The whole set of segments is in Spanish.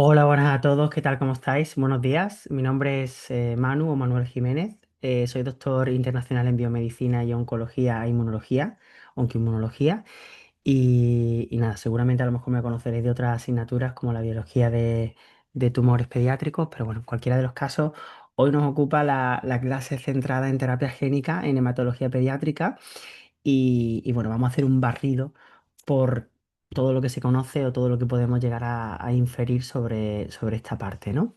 Hola, buenas a todos, ¿qué tal? ¿Cómo estáis? Buenos días, mi nombre es Manu o Manuel Jiménez. Soy doctor internacional en biomedicina y oncología e inmunología, oncoinmunología, y nada, seguramente a lo mejor me conoceréis de otras asignaturas como la biología de tumores pediátricos, pero bueno, en cualquiera de los casos, hoy nos ocupa la clase centrada en terapia génica en hematología pediátrica y bueno, vamos a hacer un barrido por todo lo que se conoce o todo lo que podemos llegar a inferir sobre esta parte, ¿no?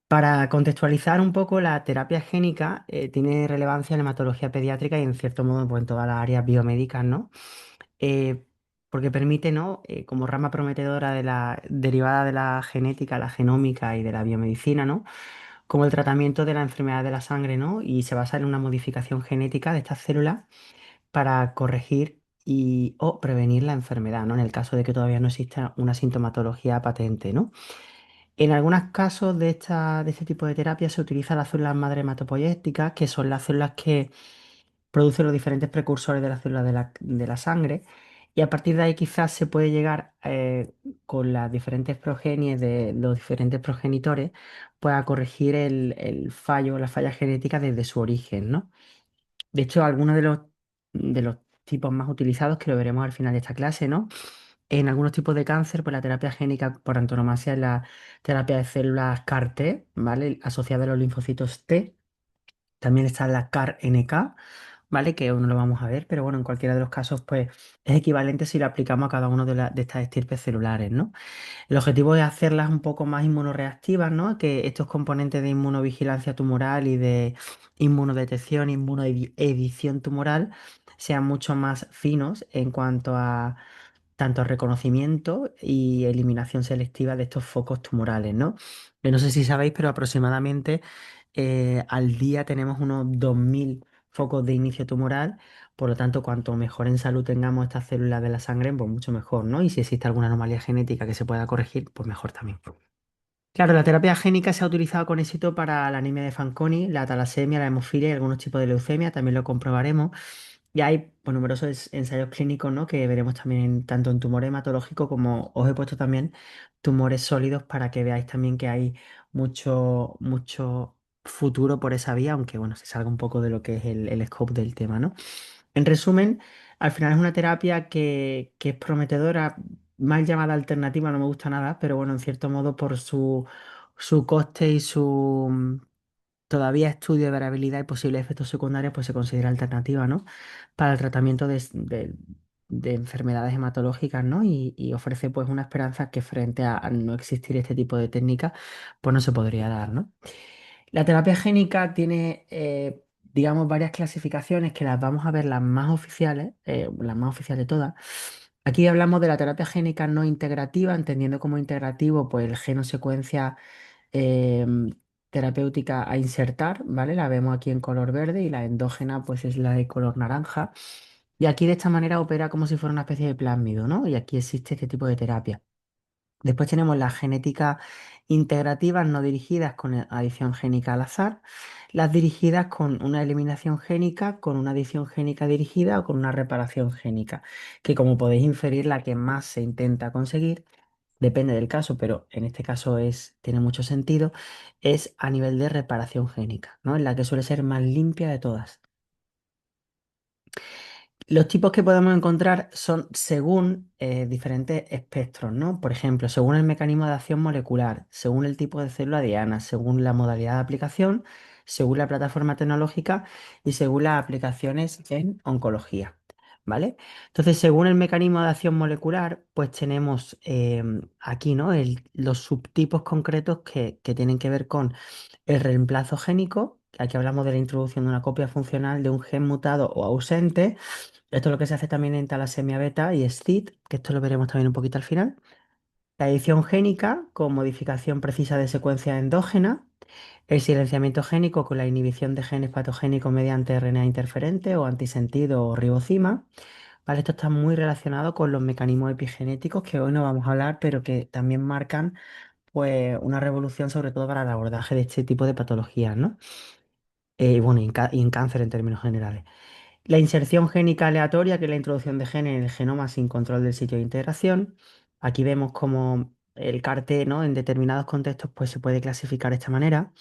Para contextualizar un poco, la terapia génica tiene relevancia en hematología pediátrica y en cierto modo pues, en todas las áreas biomédicas, ¿no? Eh, Porque permite, ¿no? Como rama prometedora de la derivada de la genética, la genómica y de la biomedicina, ¿no? Como el tratamiento de la enfermedad de la sangre, ¿no? Y se basa en una modificación genética de estas células para corregir y o prevenir la enfermedad, ¿no? En el caso de que todavía no exista una sintomatología patente, ¿no? En algunos casos de este tipo de terapia se utilizan las células madre hematopoyéticas, que son las células que producen los diferentes precursores de las células de la sangre. Y a partir de ahí quizás se puede llegar con las diferentes progenies de los diferentes progenitores, pues a corregir el fallo, la falla genética desde su origen, ¿no? De hecho, algunos de los tipos más utilizados, que lo veremos al final de esta clase, ¿no? En algunos tipos de cáncer, pues la terapia génica por antonomasia es la terapia de células CAR-T, ¿vale? Asociada a los linfocitos T. También está la CAR-NK, ¿vale? Que aún no lo vamos a ver, pero bueno, en cualquiera de los casos, pues es equivalente si lo aplicamos a cada uno de estas estirpes celulares, ¿no? El objetivo es hacerlas un poco más inmunoreactivas, ¿no? Que estos componentes de inmunovigilancia tumoral y de inmunodetección, inmunoedición tumoral sean mucho más finos en cuanto a tanto reconocimiento y eliminación selectiva de estos focos tumorales, ¿no? Yo no sé si sabéis, pero aproximadamente al día tenemos unos 2000 focos de inicio tumoral. Por lo tanto, cuanto mejor en salud tengamos estas células de la sangre, pues mucho mejor, ¿no? Y si existe alguna anomalía genética que se pueda corregir, pues mejor también. Claro, la terapia génica se ha utilizado con éxito para la anemia de Fanconi, la talasemia, la hemofilia y algunos tipos de leucemia, también lo comprobaremos. Y hay pues, numerosos ensayos clínicos, ¿no? Que veremos también tanto en tumores hematológicos como os he puesto también tumores sólidos para que veáis también que hay mucho futuro por esa vía, aunque bueno, se salga un poco de lo que es el scope del tema, ¿no? En resumen, al final es una terapia que es prometedora, mal llamada alternativa, no me gusta nada, pero bueno, en cierto modo por su coste y su todavía estudio de variabilidad y posibles efectos secundarios, pues se considera alternativa, ¿no? Para el tratamiento de enfermedades hematológicas, ¿no? Y ofrece pues una esperanza que frente a no existir este tipo de técnica, pues no se podría dar, ¿no? La terapia génica tiene, digamos, varias clasificaciones que las vamos a ver las más oficiales todas. Aquí hablamos de la terapia génica no integrativa, entendiendo como integrativo, pues el genosecuencia terapéutica a insertar, ¿vale? La vemos aquí en color verde y la endógena, pues es la de color naranja. Y aquí de esta manera opera como si fuera una especie de plásmido, ¿no? Y aquí existe este tipo de terapia. Después tenemos las genéticas integrativas no dirigidas con adición génica al azar, las dirigidas con una eliminación génica, con una adición génica dirigida o con una reparación génica, que como podéis inferir, la que más se intenta conseguir, depende del caso, pero en este caso tiene mucho sentido, es a nivel de reparación génica, ¿no? En la que suele ser más limpia de todas. Los tipos que podemos encontrar son según diferentes espectros, ¿no? Por ejemplo, según el mecanismo de acción molecular, según el tipo de célula diana, según la modalidad de aplicación, según la plataforma tecnológica y según las aplicaciones en oncología, ¿vale? Entonces, según el mecanismo de acción molecular, pues tenemos aquí, ¿no? Los subtipos concretos que tienen que ver con el reemplazo génico. Aquí hablamos de la introducción de una copia funcional de un gen mutado o ausente. Esto es lo que se hace también en talasemia beta y SCID, que esto lo veremos también un poquito al final. La edición génica con modificación precisa de secuencia endógena. El silenciamiento génico con la inhibición de genes patogénicos mediante RNA interferente o antisentido o ribocima. Vale, esto está muy relacionado con los mecanismos epigenéticos que hoy no vamos a hablar, pero que también marcan pues, una revolución sobre todo para el abordaje de este tipo de patologías, ¿no? Bueno, y en cáncer en términos generales. La inserción génica aleatoria, que es la introducción de genes en el genoma sin control del sitio de integración. Aquí vemos cómo el CAR-T, ¿no? En determinados contextos, pues se puede clasificar de esta manera.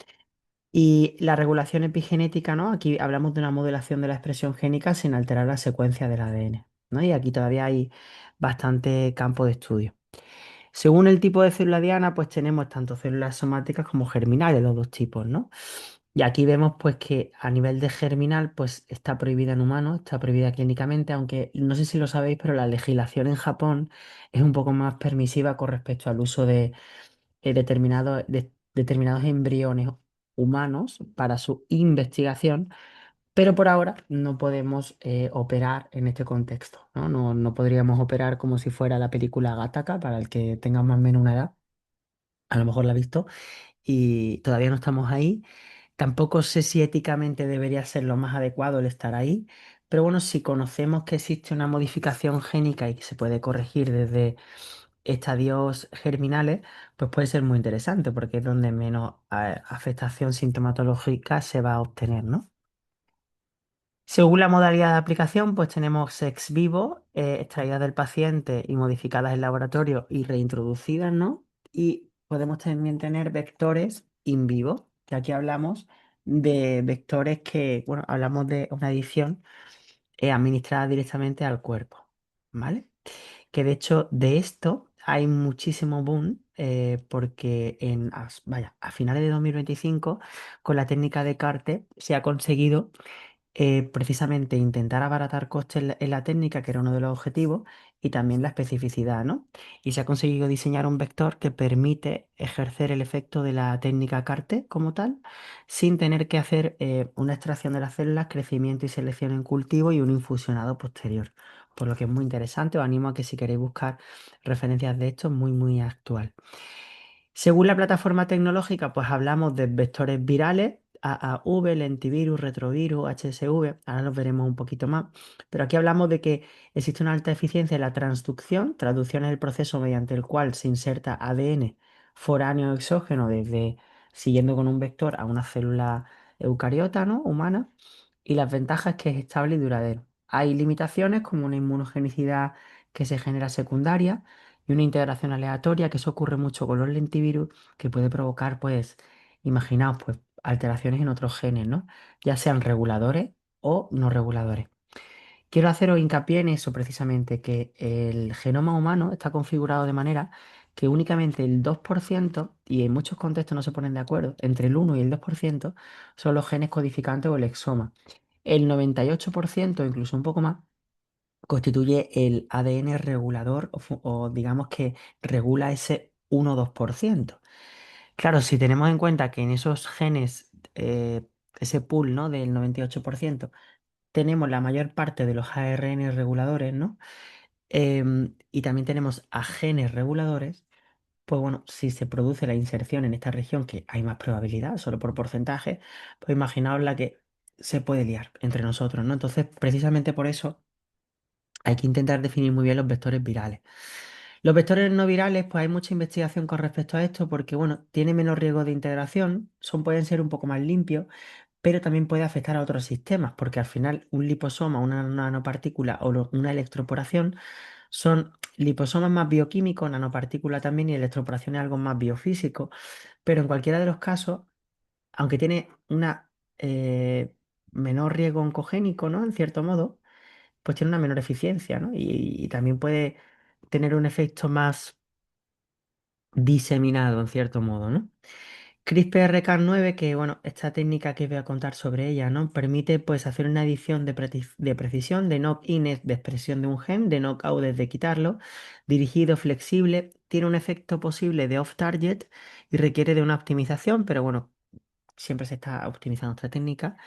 Y la regulación epigenética, ¿no? Aquí hablamos de una modelación de la expresión génica sin alterar la secuencia del ADN, ¿no? Y aquí todavía hay bastante campo de estudio. Según el tipo de célula diana, pues tenemos tanto células somáticas como germinales, los dos tipos, ¿no? Y aquí vemos pues que a nivel de germinal pues está prohibida en humanos, está prohibida clínicamente, aunque no sé si lo sabéis, pero la legislación en Japón es un poco más permisiva con respecto al uso de, determinados embriones humanos para su investigación, pero por ahora no podemos operar en este contexto, ¿no? No podríamos operar como si fuera la película Gattaca, para el que tenga más o menos una edad, a lo mejor la ha visto, y todavía no estamos ahí. Tampoco sé si éticamente debería ser lo más adecuado el estar ahí, pero bueno, si conocemos que existe una modificación génica y que se puede corregir desde estadios germinales, pues puede ser muy interesante porque es donde menos afectación sintomatológica se va a obtener, ¿no? Según la modalidad de aplicación, pues tenemos ex vivo, extraídas del paciente y modificadas en laboratorio y reintroducidas, ¿no? Y podemos también tener vectores in vivo, que aquí hablamos de vectores que, bueno, hablamos de una edición administrada directamente al cuerpo, ¿vale? Que de hecho de esto hay muchísimo boom porque vaya, a finales de 2025 con la técnica de CAR-T se ha conseguido precisamente intentar abaratar costes en la técnica, que era uno de los objetivos, y también la especificidad, ¿no? Y se ha conseguido diseñar un vector que permite ejercer el efecto de la técnica CAR-T como tal, sin tener que hacer una extracción de las células, crecimiento y selección en cultivo y un infusionado posterior. Por lo que es muy interesante, os animo a que si queréis buscar referencias de esto, es muy, muy actual. Según la plataforma tecnológica, pues hablamos de vectores virales, AAV, lentivirus, retrovirus, HSV, ahora los veremos un poquito más, pero aquí hablamos de que existe una alta eficiencia en la transducción, traducción es el proceso mediante el cual se inserta ADN foráneo o exógeno desde siguiendo con un vector a una célula eucariota, ¿no? Humana, y las ventajas es que es estable y duradero. Hay limitaciones como una inmunogenicidad que se genera secundaria, y una integración aleatoria, que eso ocurre mucho con los lentivirus, que puede provocar, pues, imaginaos, pues, alteraciones en otros genes, ¿no? Ya sean reguladores o no reguladores. Quiero haceros hincapié en eso precisamente, que el genoma humano está configurado de manera que únicamente el 2%, y en muchos contextos no se ponen de acuerdo, entre el 1 y el 2% son los genes codificantes o el exoma. El 98%, incluso un poco más, constituye el ADN regulador o digamos que regula ese 1 o 2%. Claro, si tenemos en cuenta que en esos genes, ese pool, ¿no? Del 98%, tenemos la mayor parte de los ARN reguladores, ¿no? Y también tenemos a genes reguladores, pues bueno, si se produce la inserción en esta región, que hay más probabilidad, solo por porcentaje, pues imaginaos la que se puede liar entre nosotros, ¿no? Entonces, precisamente por eso hay que intentar definir muy bien los vectores virales. Los vectores no virales, pues hay mucha investigación con respecto a esto porque, bueno, tiene menos riesgo de integración, pueden ser un poco más limpios, pero también puede afectar a otros sistemas, porque al final un liposoma, una nanopartícula o una electroporación son liposomas más bioquímicos, nanopartícula también y electroporación es algo más biofísico, pero en cualquiera de los casos, aunque tiene una menor riesgo oncogénico, ¿no? En cierto modo, pues tiene una menor eficiencia, ¿no? Y también puede tener un efecto más diseminado, en cierto modo, ¿no? CRISPR-Cas9, que bueno, esta técnica que voy a contar sobre ella, ¿no? Permite pues hacer una edición de precisión, de knock-in es de expresión de un gen, de knockout es de quitarlo, dirigido, flexible, tiene un efecto posible de off-target y requiere de una optimización, pero bueno, siempre se está optimizando esta técnica.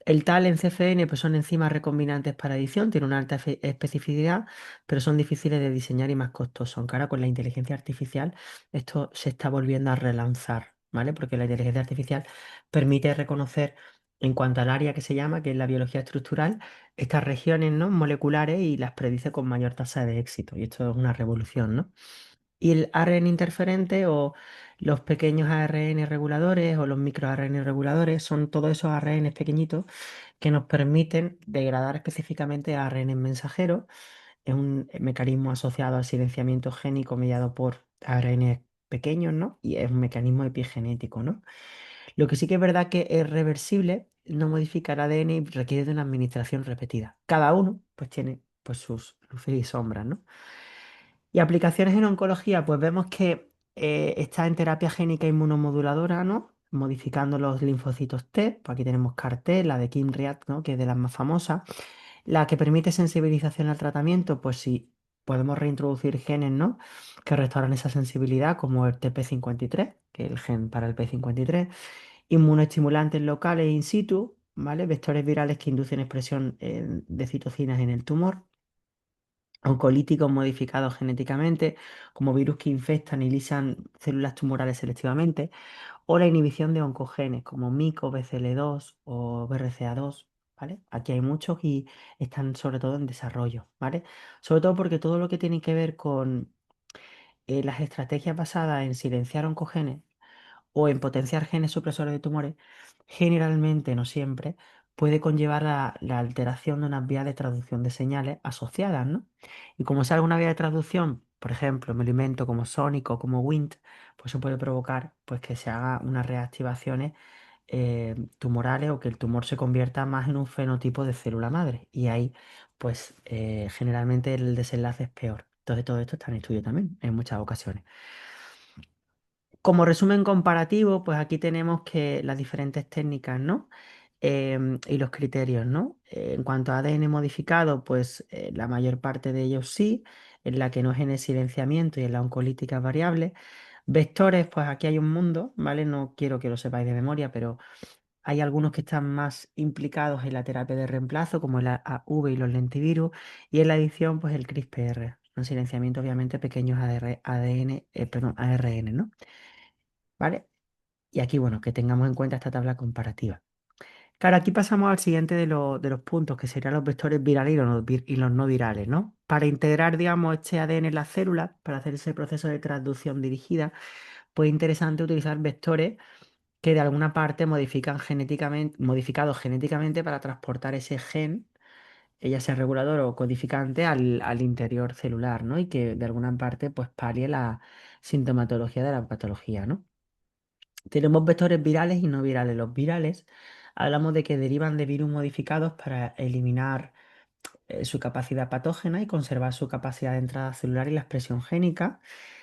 El TAL en CCN pues son enzimas recombinantes para edición, tienen una alta especificidad, pero son difíciles de diseñar y más costosos. Aunque ahora con la inteligencia artificial esto se está volviendo a relanzar, ¿vale? Porque la inteligencia artificial permite reconocer en cuanto al área que se llama, que es la biología estructural, estas regiones, ¿no? Moleculares y las predice con mayor tasa de éxito. Y esto es una revolución, ¿no? Y el ARN interferente o los pequeños ARN reguladores o los micro ARN reguladores son todos esos ARN pequeñitos que nos permiten degradar específicamente a ARN mensajeros. Es un mecanismo asociado al silenciamiento génico mediado por ARN pequeños, ¿no? Y es un mecanismo epigenético, ¿no? Lo que sí que es verdad que es reversible, no modifica el ADN y requiere de una administración repetida. Cada uno, pues, tiene pues, sus luces y sombras, ¿no? Y aplicaciones en oncología, pues vemos que está en terapia génica inmunomoduladora, ¿no? Modificando los linfocitos T, pues aquí tenemos CAR-T, la de Kymriah, ¿no? Que es de las más famosas. La que permite sensibilización al tratamiento, pues si podemos reintroducir genes, ¿no? Que restauran esa sensibilidad, como el TP53, que es el gen para el P53. Inmunoestimulantes locales in situ, ¿vale? Vectores virales que inducen expresión de citocinas en el tumor. Oncolíticos modificados genéticamente, como virus que infectan y lisan células tumorales selectivamente, o la inhibición de oncogenes, como MYC o BCL2 o BRCA2, ¿vale? Aquí hay muchos y están sobre todo en desarrollo, ¿vale? Sobre todo porque todo lo que tiene que ver con las estrategias basadas en silenciar oncogenes o en potenciar genes supresores de tumores, generalmente, no siempre, puede conllevar la alteración de unas vías de traducción de señales asociadas, ¿no? Y como sea alguna vía de traducción, por ejemplo, me lo invento como Sonic o como Wnt, pues eso puede provocar pues, que se haga unas reactivaciones tumorales o que el tumor se convierta más en un fenotipo de célula madre. Y ahí, pues, generalmente el desenlace es peor. Entonces, todo esto está en estudio también, en muchas ocasiones. Como resumen comparativo, pues aquí tenemos que las diferentes técnicas, ¿no? Y los criterios, ¿no? En cuanto a ADN modificado, pues la mayor parte de ellos sí, en la que no es en el silenciamiento y en la oncolítica variable. Vectores, pues aquí hay un mundo, ¿vale? No quiero que lo sepáis de memoria, pero hay algunos que están más implicados en la terapia de reemplazo, como el AAV y los lentivirus, y en la edición, pues el CRISPR, en silenciamiento, obviamente, pequeños ADN, perdón, ARN, ¿no? ¿Vale? Y aquí, bueno, que tengamos en cuenta esta tabla comparativa. Claro, aquí pasamos al siguiente de los puntos, que serían los vectores virales y los no virales, ¿no? Para integrar, digamos, este ADN en las células, para hacer ese proceso de transducción dirigida, pues es interesante utilizar vectores que de alguna parte modificados genéticamente para transportar ese gen, ya sea regulador o codificante, al interior celular, ¿no? Y que de alguna parte, pues, palie la sintomatología de la patología, ¿no? Tenemos vectores virales y no virales. Los virales hablamos de que derivan de virus modificados para eliminar su capacidad patógena y conservar su capacidad de entrada celular y la expresión génica.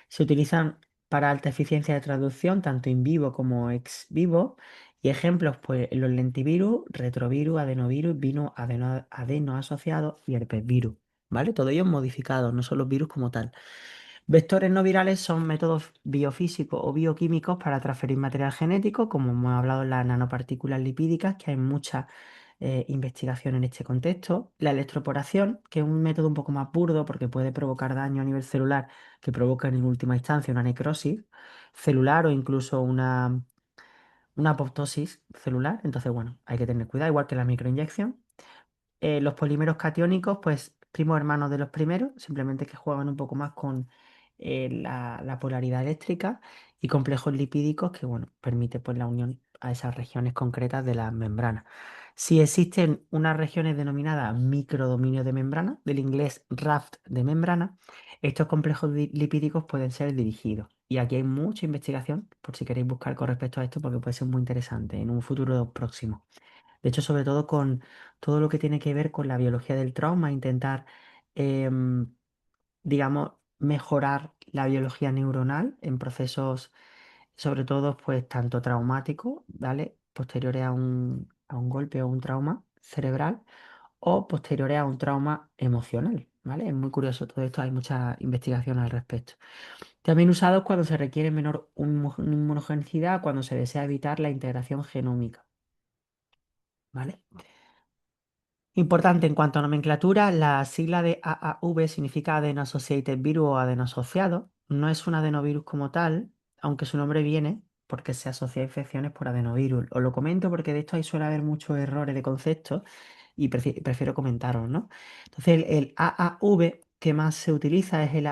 Se utilizan para alta eficiencia de traducción, tanto in vivo como ex vivo. Y ejemplos, pues los lentivirus, retrovirus, adenovirus, adeno asociado y herpesvirus. ¿Vale? Todos ellos modificados, no son los virus como tal. Vectores no virales son métodos biofísicos o bioquímicos para transferir material genético, como hemos hablado en las nanopartículas lipídicas, que hay mucha investigación en este contexto. La electroporación, que es un método un poco más burdo porque puede provocar daño a nivel celular, que provoca en última instancia una necrosis celular o incluso una apoptosis celular. Entonces, bueno, hay que tener cuidado, igual que la microinyección. Los polímeros catiónicos, pues primos hermanos de los primeros, simplemente que juegan un poco más con la polaridad eléctrica y complejos lipídicos que, bueno, permite pues la unión a esas regiones concretas de las membranas. Si existen unas regiones denominadas microdominios de membrana, del inglés raft de membrana, estos complejos lipídicos pueden ser dirigidos. Y aquí hay mucha investigación, por si queréis buscar con respecto a esto, porque puede ser muy interesante en un futuro próximo. De hecho, sobre todo con todo lo que tiene que ver con la biología del trauma, intentar, em, digamos, mejorar la biología neuronal en procesos, sobre todo, pues, tanto traumáticos, ¿vale? Posteriores a un golpe o un trauma cerebral o posteriores a un trauma emocional, ¿vale? Es muy curioso todo esto, hay mucha investigación al respecto. También usados cuando se requiere menor inmunogenicidad, cuando se desea evitar la integración genómica, ¿vale? Importante en cuanto a nomenclatura, la sigla de AAV significa Adeno Associated Virus o adeno asociado. No es un adenovirus como tal, aunque su nombre viene porque se asocia a infecciones por adenovirus. Os lo comento porque de esto ahí suele haber muchos errores de concepto y prefiero comentaros, ¿no? Entonces, el AAV que más se utiliza es el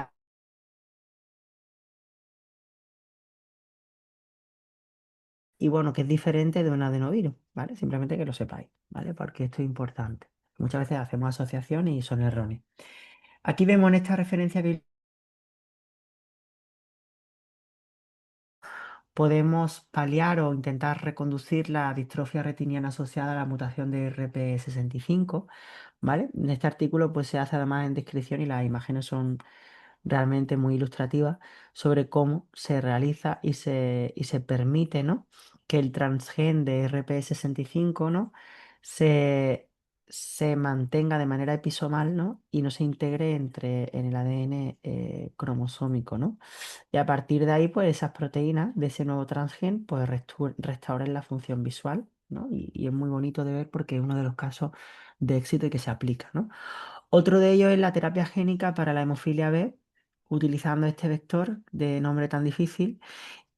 y bueno, que es diferente de un adenovirus, ¿vale? Simplemente que lo sepáis, ¿vale? Porque esto es importante. Muchas veces hacemos asociaciones y son erróneos. Aquí vemos en esta referencia podemos paliar o intentar reconducir la distrofia retiniana asociada a la mutación de RPE65, ¿vale? En este artículo pues se hace además en descripción y las imágenes son realmente muy ilustrativas sobre cómo se realiza y se permite, ¿no? Que el transgen de RPE65, ¿no? se, se mantenga de manera episomal, ¿no? Y no se integre en el ADN cromosómico, ¿no? Y a partir de ahí, pues esas proteínas de ese nuevo transgen, pues restauran la función visual, ¿no? Y es muy bonito de ver porque es uno de los casos de éxito y que se aplica, ¿no? Otro de ellos es la terapia génica para la hemofilia B, utilizando este vector de nombre tan difícil.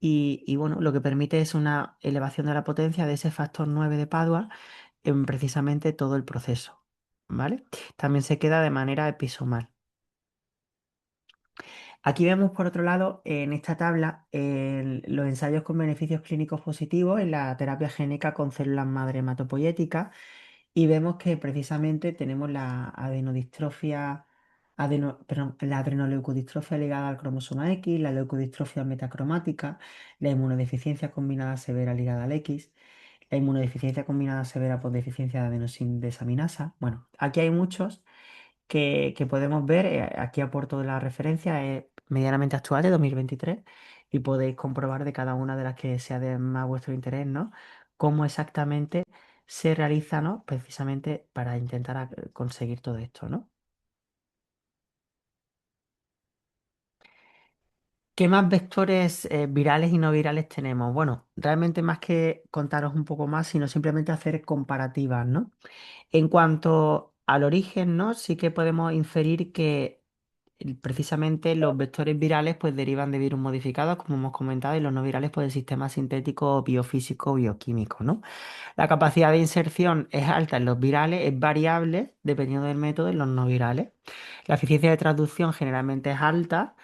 Y bueno, lo que permite es una elevación de la potencia de ese factor 9 de Padua en precisamente todo el proceso, ¿vale? También se queda de manera episomal. Aquí vemos, por otro lado, en esta tabla, los ensayos con beneficios clínicos positivos en la terapia génica con células madre hematopoyéticas y vemos que precisamente tenemos la adenodistrofia, perdón, la adrenoleucodistrofia ligada al cromosoma X, la leucodistrofia metacromática, la inmunodeficiencia combinada severa ligada al X, la inmunodeficiencia combinada severa por deficiencia de adenosin desaminasa. Bueno, aquí hay muchos que podemos ver. Aquí aporto la referencia, es medianamente actual de 2023 y podéis comprobar de cada una de las que sea de más vuestro interés, ¿no? Cómo exactamente se realiza, ¿no? Precisamente para intentar conseguir todo esto, ¿no? ¿Qué más vectores virales y no virales tenemos? Bueno, realmente más que contaros un poco más, sino simplemente hacer comparativas, ¿no? En cuanto al origen, ¿no? Sí que podemos inferir que precisamente los vectores virales pues derivan de virus modificados, como hemos comentado, y los no virales pues del sistema sintético biofísico bioquímico, ¿no? La capacidad de inserción es alta en los virales, es variable dependiendo del método en los no virales. La eficiencia de traducción generalmente es alta,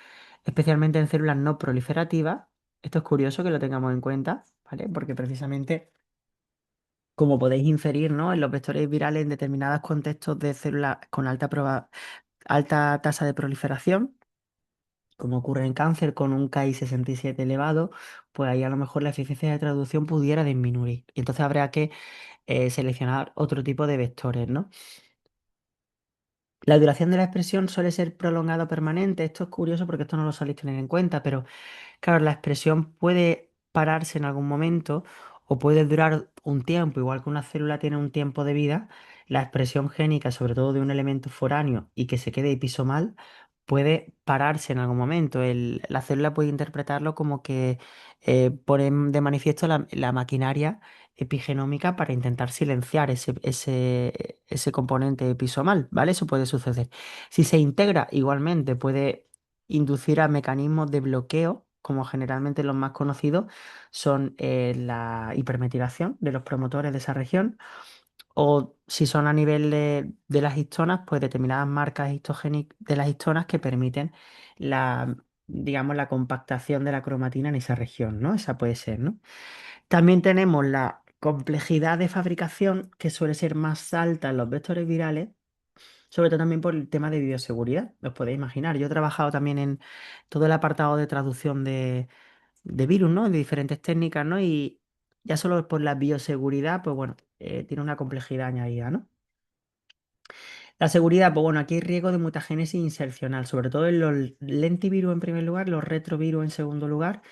especialmente en células no proliferativas. Esto es curioso que lo tengamos en cuenta, ¿vale? Porque precisamente, como podéis inferir, ¿no? En los vectores virales en determinados contextos de células con alta tasa de proliferación, como ocurre en cáncer con un Ki-67 elevado, pues ahí a lo mejor la eficiencia de traducción pudiera disminuir. Y entonces habría que seleccionar otro tipo de vectores, ¿no? La duración de la expresión suele ser prolongada o permanente. Esto es curioso porque esto no lo soléis tener en cuenta, pero claro, la expresión puede pararse en algún momento o puede durar un tiempo, igual que una célula tiene un tiempo de vida. La expresión génica, sobre todo de un elemento foráneo y que se quede episomal, puede pararse en algún momento. La célula puede interpretarlo como que pone de manifiesto la maquinaria epigenómica para intentar silenciar ese componente episomal, ¿vale? Eso puede suceder. Si se integra igualmente, puede inducir a mecanismos de bloqueo, como generalmente los más conocidos son la hipermetilación de los promotores de esa región, o si son a nivel de las histonas, pues determinadas marcas histogénicas de las histonas que permiten la, digamos, la compactación de la cromatina en esa región, ¿no? Esa puede ser, ¿no? También tenemos la complejidad de fabricación, que suele ser más alta en los vectores virales, sobre todo también por el tema de bioseguridad. Os podéis imaginar, yo he trabajado también en todo el apartado de traducción de virus, ¿no? De diferentes técnicas, ¿no? Y ya solo por la bioseguridad, pues bueno, tiene una complejidad añadida, ¿no? La seguridad, pues bueno, aquí hay riesgo de mutagénesis insercional, sobre todo en los lentivirus en primer lugar, los retrovirus en segundo lugar,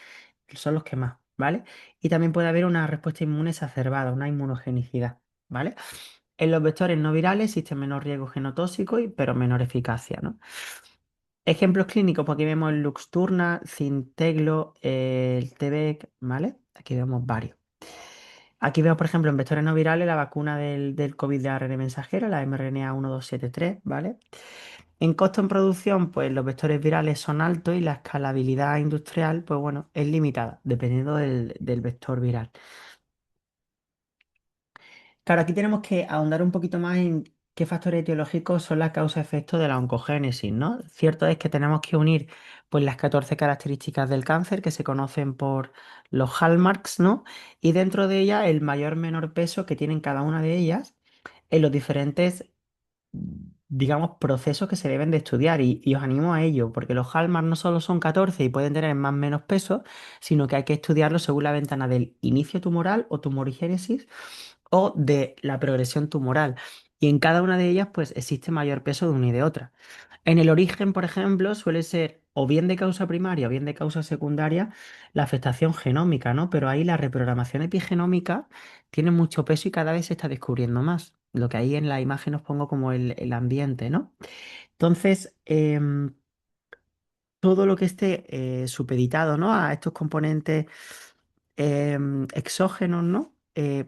que son los que más, ¿vale? Y también puede haber una respuesta inmune exacerbada, una inmunogenicidad, ¿vale? En los vectores no virales existe menor riesgo genotóxico, pero menor eficacia, ¿no? Ejemplos clínicos, pues aquí vemos el Luxturna, Zynteglo, el T-VEC, ¿vale? Aquí vemos varios. Aquí vemos, por ejemplo, en vectores no virales la vacuna del COVID de ARN mensajero, la mRNA 1273, ¿vale? En costo en producción, pues los vectores virales son altos y la escalabilidad industrial, pues bueno, es limitada, dependiendo del vector viral. Claro, aquí tenemos que ahondar un poquito más en qué factores etiológicos son la causa-efecto de la oncogénesis, ¿no? Cierto es que tenemos que unir pues, las 14 características del cáncer que se conocen por los hallmarks, ¿no? Y dentro de ellas el mayor menor peso que tienen cada una de ellas en los diferentes digamos, procesos que se deben de estudiar y os animo a ello, porque los hallmarks no solo son 14 y pueden tener más o menos peso, sino que hay que estudiarlos según la ventana del inicio tumoral o tumorigénesis o de la progresión tumoral. Y en cada una de ellas, pues existe mayor peso de una y de otra. En el origen, por ejemplo, suele ser o bien de causa primaria o bien de causa secundaria la afectación genómica, ¿no? Pero ahí la reprogramación epigenómica tiene mucho peso y cada vez se está descubriendo más. Lo que ahí en la imagen os pongo como el ambiente, ¿no? Entonces, todo lo que esté supeditado, ¿no? A estos componentes exógenos, ¿no?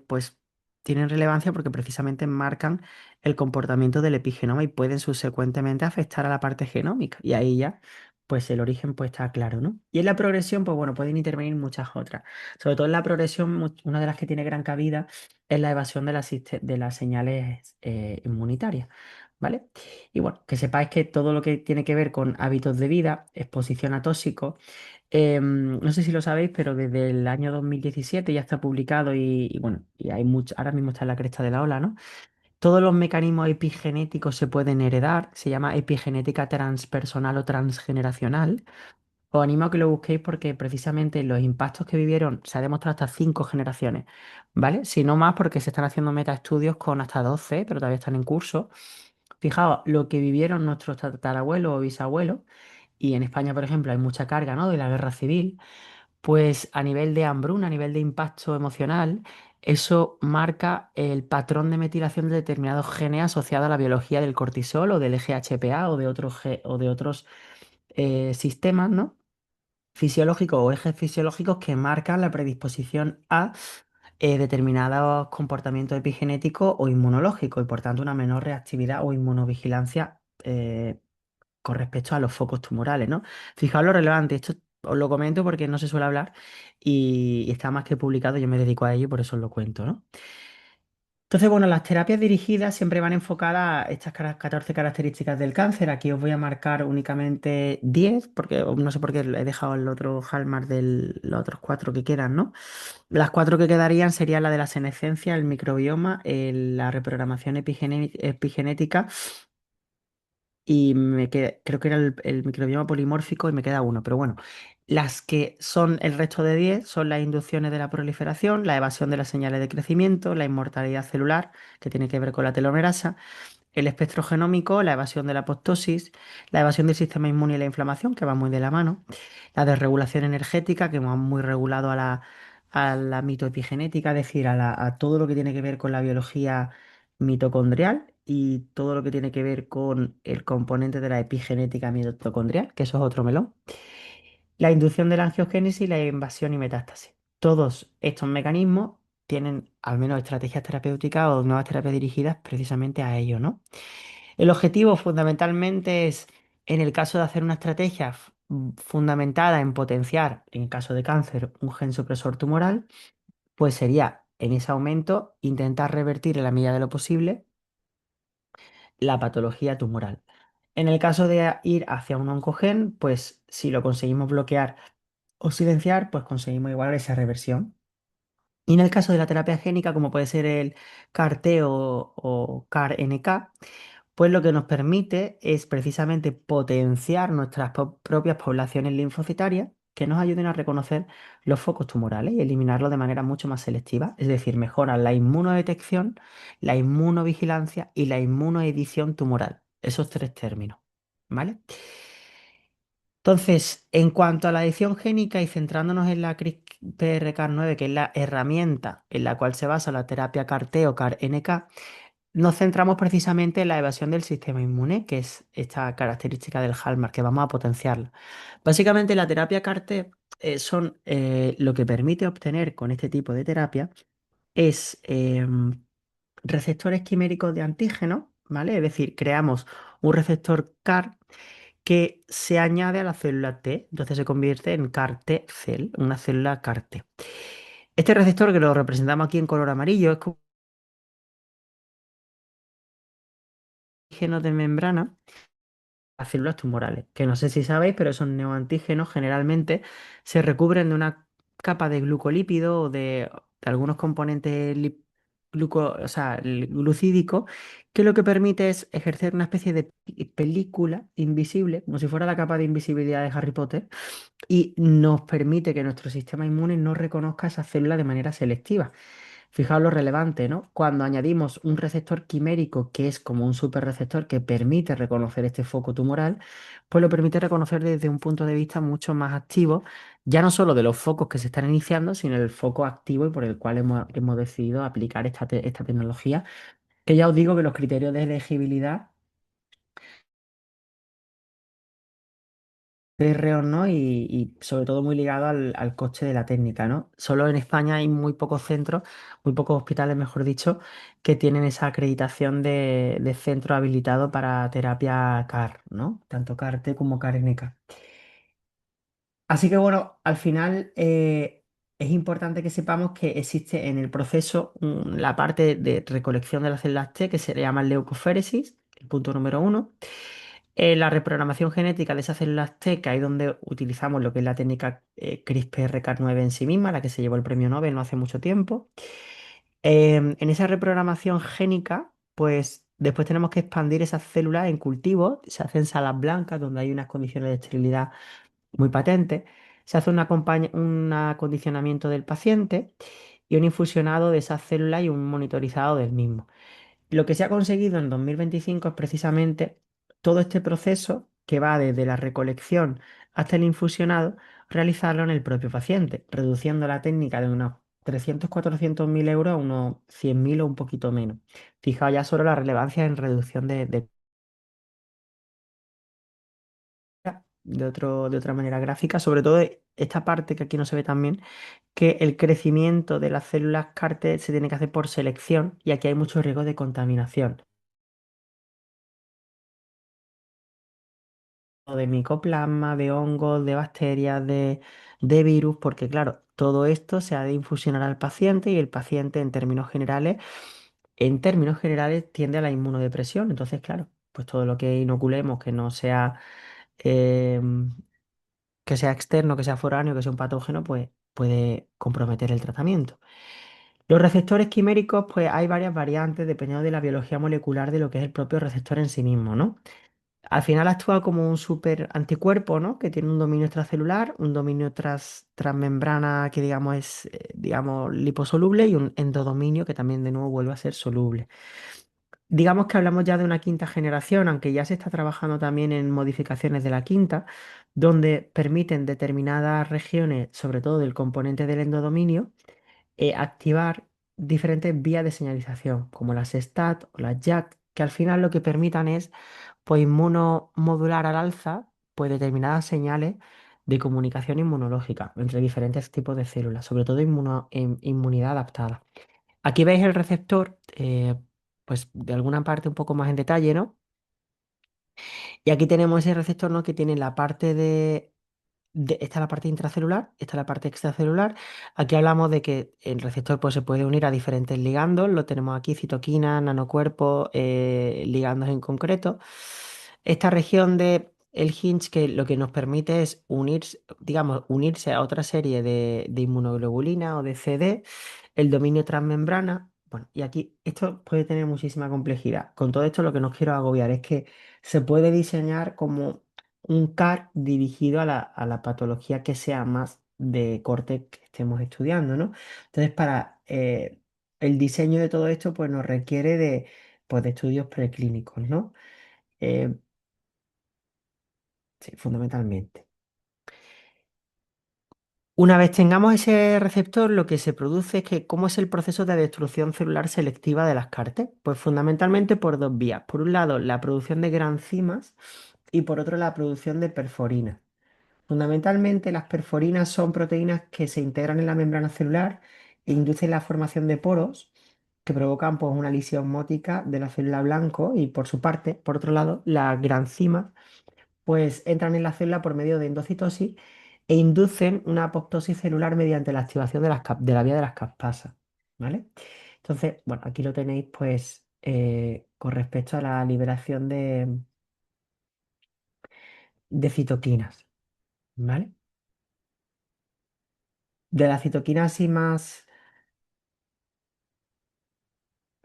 Pues tienen relevancia porque precisamente marcan el comportamiento del epigenoma y pueden subsecuentemente afectar a la parte genómica. Y ahí ya, pues el origen pues está claro, ¿no? Y en la progresión, pues bueno, pueden intervenir muchas otras. Sobre todo en la progresión, una de las que tiene gran cabida es la evasión de las señales inmunitarias. ¿Vale? Y bueno, que sepáis que todo lo que tiene que ver con hábitos de vida, exposición a tóxicos, no sé si lo sabéis, pero desde el año 2017 ya está publicado y bueno, y hay mucho, ahora mismo está en la cresta de la ola, ¿no? Todos los mecanismos epigenéticos se pueden heredar, se llama epigenética transpersonal o transgeneracional. Os animo a que lo busquéis porque precisamente los impactos que vivieron se ha demostrado hasta 5 generaciones, ¿vale? Si no más, porque se están haciendo metaestudios con hasta 12, pero todavía están en curso. Fijaos, lo que vivieron nuestros tatarabuelos o bisabuelos, y en España, por ejemplo, hay mucha carga, ¿no? De la guerra civil. Pues a nivel de hambruna, a nivel de impacto emocional, eso marca el patrón de metilación de determinados genes asociados a la biología del cortisol o del GHPA o de otros sistemas, ¿no? Fisiológicos o ejes fisiológicos que marcan la predisposición a determinados comportamientos epigenéticos o inmunológicos y por tanto una menor reactividad o inmunovigilancia con respecto a los focos tumorales, ¿no? Fijaos lo relevante, esto os lo comento porque no se suele hablar y está más que publicado, yo me dedico a ello y por eso os lo cuento, ¿no? Entonces, bueno, las terapias dirigidas siempre van enfocadas a estas 14 características del cáncer. Aquí os voy a marcar únicamente 10, porque no sé por qué he dejado el otro hallmark de los otros 4 que quedan, ¿no? Las 4 que quedarían serían la de la senescencia, el microbioma, la reprogramación epigenética y creo que era el microbioma polimórfico y me queda uno, pero bueno, las que son el resto de 10 son las inducciones de la proliferación, la evasión de las señales de crecimiento, la inmortalidad celular, que tiene que ver con la telomerasa, el espectro genómico, la evasión de la apoptosis, la evasión del sistema inmune y la inflamación, que va muy de la mano, la desregulación energética, que va muy regulado a la mitoepigenética, es decir, a todo lo que tiene que ver con la biología mitocondrial y todo lo que tiene que ver con el componente de la epigenética mitocondrial, que eso es otro melón, la inducción de la angiogénesis, la invasión y metástasis. Todos estos mecanismos tienen al menos estrategias terapéuticas o nuevas terapias dirigidas precisamente a ello, ¿no? El objetivo fundamentalmente es, en el caso de hacer una estrategia fundamentada en potenciar, en caso de cáncer, un gen supresor tumoral, pues sería en ese aumento intentar revertir en la medida de lo posible la patología tumoral. En el caso de ir hacia un oncogen, pues si lo conseguimos bloquear o silenciar, pues conseguimos igual esa reversión. Y en el caso de la terapia génica, como puede ser el CAR-T o CAR-NK, pues lo que nos permite es precisamente potenciar nuestras propias poblaciones linfocitarias que nos ayuden a reconocer los focos tumorales y eliminarlos de manera mucho más selectiva. Es decir, mejoran la inmunodetección, la inmunovigilancia y la inmunoedición tumoral. Esos 3 términos. ¿Vale? Entonces, en cuanto a la edición génica y centrándonos en la CRISPR-Cas9, que es la herramienta en la cual se basa la terapia CAR-T o CAR-NK, nos centramos precisamente en la evasión del sistema inmune, que es esta característica del hallmark, que vamos a potenciarla. Básicamente, la terapia CAR-T lo que permite obtener con este tipo de terapia es receptores quiméricos de antígenos, ¿vale? Es decir, creamos un receptor CAR que se añade a la célula T, entonces se convierte en CAR-T cell, una célula CAR-T. Este receptor que lo representamos aquí en color amarillo es como antígeno de membrana a células tumorales, que no sé si sabéis, pero esos neoantígenos generalmente se recubren de una capa de glucolípido o de algunos componentes o sea, el glucídico, que lo que permite es ejercer una especie de película invisible, como si fuera la capa de invisibilidad de Harry Potter, y nos permite que nuestro sistema inmune no reconozca esas células de manera selectiva. Fijaos lo relevante, ¿no? Cuando añadimos un receptor quimérico, que es como un superreceptor que permite reconocer este foco tumoral, pues lo permite reconocer desde un punto de vista mucho más activo, ya no solo de los focos que se están iniciando, sino el foco activo y por el cual hemos decidido aplicar esta tecnología, que ya os digo que los criterios de elegibilidad férreos, ¿no? Y sobre todo muy ligado al coste de la técnica, ¿no? Solo en España hay muy pocos centros, muy pocos hospitales, mejor dicho, que tienen esa acreditación de centro habilitado para terapia CAR, ¿no? Tanto CAR-T como CAR-NK. Así que bueno, al final es importante que sepamos que existe en el proceso la parte de recolección de las células T que se le llama leucoféresis, el punto número uno. La reprogramación genética de esas células T, que ahí donde utilizamos lo que es la técnica CRISPR-Cas9 en sí misma, la que se llevó el premio Nobel no hace mucho tiempo. En esa reprogramación génica, pues después tenemos que expandir esas células en cultivos, se hacen salas blancas donde hay unas condiciones de esterilidad muy patentes, se hace un acondicionamiento del paciente y un infusionado de esas células y un monitorizado del mismo. Lo que se ha conseguido en 2025 es precisamente todo este proceso que va desde la recolección hasta el infusionado, realizarlo en el propio paciente, reduciendo la técnica de unos 300-400 mil euros a unos 100.000 o un poquito menos. Fijaos ya solo la relevancia en reducción de otra manera gráfica, sobre todo esta parte que aquí no se ve también, que el crecimiento de las células CAR-T se tiene que hacer por selección y aquí hay mucho riesgo de contaminación. De micoplasma, de hongos, de bacterias, de virus, porque claro, todo esto se ha de infusionar al paciente y el paciente en términos generales tiende a la inmunodepresión. Entonces, claro, pues todo lo que inoculemos que no sea, eh, que sea externo, que sea foráneo, que sea un patógeno, pues puede comprometer el tratamiento. Los receptores quiméricos, pues hay varias variantes dependiendo de la biología molecular de lo que es el propio receptor en sí mismo, ¿no? Al final actúa como un super anticuerpo, ¿no? Que tiene un dominio extracelular, un dominio transmembrana que digamos es, digamos, liposoluble y un endodominio que también de nuevo vuelve a ser soluble. Digamos que hablamos ya de una quinta generación, aunque ya se está trabajando también en modificaciones de la quinta, donde permiten determinadas regiones, sobre todo del componente del endodominio, activar diferentes vías de señalización, como las STAT o las JAK, que al final lo que permitan es pues inmunomodular al alza pues determinadas señales de comunicación inmunológica entre diferentes tipos de células, sobre todo inmunidad adaptada. Aquí veis el receptor, pues de alguna parte un poco más en detalle, ¿no? Y aquí tenemos ese receptor, ¿no? Que tiene la parte esta es la parte intracelular, esta es la parte extracelular. Aquí hablamos de que el receptor pues, se puede unir a diferentes ligandos. Lo tenemos aquí, citoquinas, nanocuerpos, ligandos en concreto. Esta región de el hinge que lo que nos permite es unirse, digamos, unirse a otra serie de inmunoglobulina o de CD, el dominio transmembrana. Bueno, y aquí esto puede tener muchísima complejidad. Con todo esto lo que no quiero agobiar es que se puede diseñar como un CAR dirigido a la patología que sea más de corte que estemos estudiando, ¿no? Entonces, para el diseño de todo esto, pues nos requiere pues, de estudios preclínicos, ¿no? Eh, sí, fundamentalmente. Una vez tengamos ese receptor, lo que se produce es que, ¿cómo es el proceso de destrucción celular selectiva de las CAR-T? Pues fundamentalmente por dos vías. Por un lado, la producción de granzimas y por otro, la producción de perforinas. Fundamentalmente, las perforinas son proteínas que se integran en la membrana celular e inducen la formación de poros que provocan pues, una lisión mótica de la célula blanco y por su parte, por otro lado, las granzimas pues entran en la célula por medio de endocitosis e inducen una apoptosis celular mediante la activación de la vía de las caspasas, ¿vale? Entonces, bueno, aquí lo tenéis pues con respecto a la liberación de citoquinas, ¿vale? De la citoquina así más,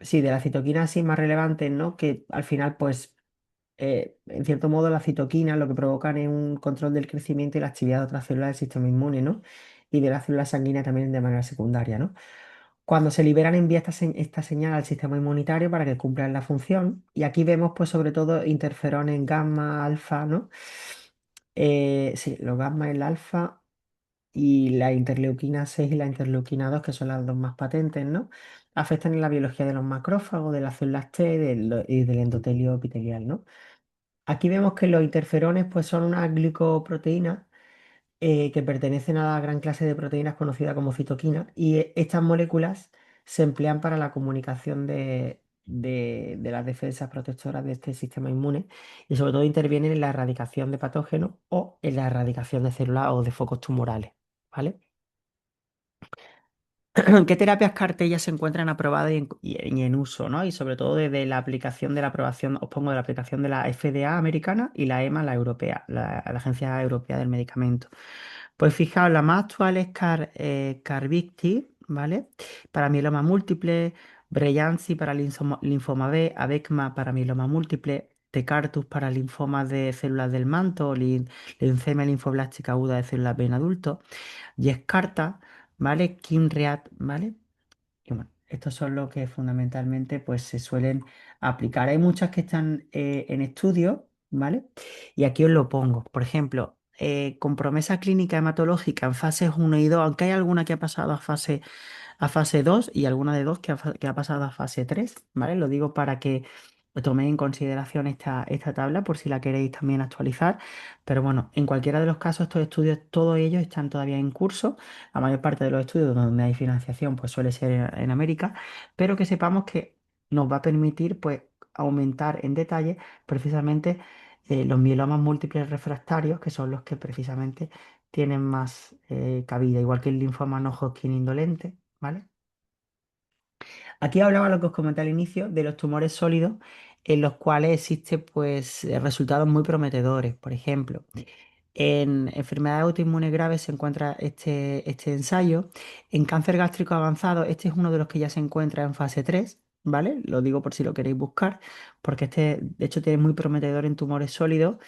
Sí, de la citoquina sí más relevante, ¿no? Que al final, pues, en cierto modo, la citoquina lo que provocan es un control del crecimiento y la actividad de otras células del sistema inmune, ¿no? Y de las células sanguíneas también de manera secundaria, ¿no? Cuando se liberan, envía esta señal al sistema inmunitario para que cumplan la función. Y aquí vemos, pues, sobre todo interferones gamma, alfa, ¿no? Sí, los gamma, el alfa y la interleuquina 6 y la interleuquina 2 que son las dos más patentes, ¿no? Afectan en la biología de los macrófagos, de las células T y del endotelio epitelial, ¿no? Aquí vemos que los interferones pues, son unas glicoproteínas que pertenecen a la gran clase de proteínas conocida como citoquinas y estas moléculas se emplean para la comunicación de las defensas protectoras de este sistema inmune y sobre todo intervienen en la erradicación de patógenos o en la erradicación de células o de focos tumorales, ¿vale? ¿Qué terapias CAR-T ya se encuentran aprobadas y en uso, ¿no? Y sobre todo desde la aplicación de la aprobación, os pongo de la aplicación de la FDA americana y la EMA, la europea, la Agencia Europea del Medicamento. Pues fijaos, la más actual es Carvykti, ¿vale? Para mieloma múltiple, Breyanzi para linfoma B, Abecma para mieloma múltiple, Tecartus para linfomas de células del manto, linfemia linfoblástica aguda de células B en adultos, Yescarta, ¿vale? Kinreat, ¿vale? Y bueno, estos son los que fundamentalmente pues, se suelen aplicar. Hay muchas que están en estudio, ¿vale? Y aquí os lo pongo. Por ejemplo, con promesa clínica hematológica en fases 1 y 2, aunque hay alguna que ha pasado a fase 2 y alguna de 2 que ha pasado a fase 3, ¿vale? Lo digo para que toméis en consideración esta tabla por si la queréis también actualizar. Pero bueno, en cualquiera de los casos, estos estudios, todos ellos están todavía en curso. La mayor parte de los estudios donde hay financiación, pues suele ser en América, pero que sepamos que nos va a permitir, pues, aumentar en detalle precisamente los mielomas múltiples refractarios, que son los que precisamente tienen más cabida, igual que el linfoma no Hodgkin indolente, ¿vale? Aquí hablaba lo que os comenté al inicio de los tumores sólidos en los cuales existen pues resultados muy prometedores. Por ejemplo, en enfermedades autoinmunes graves se encuentra este ensayo. En cáncer gástrico avanzado, este es uno de los que ya se encuentra en fase 3, ¿vale? Lo digo por si lo queréis buscar, porque este de hecho tiene muy prometedor en tumores sólidos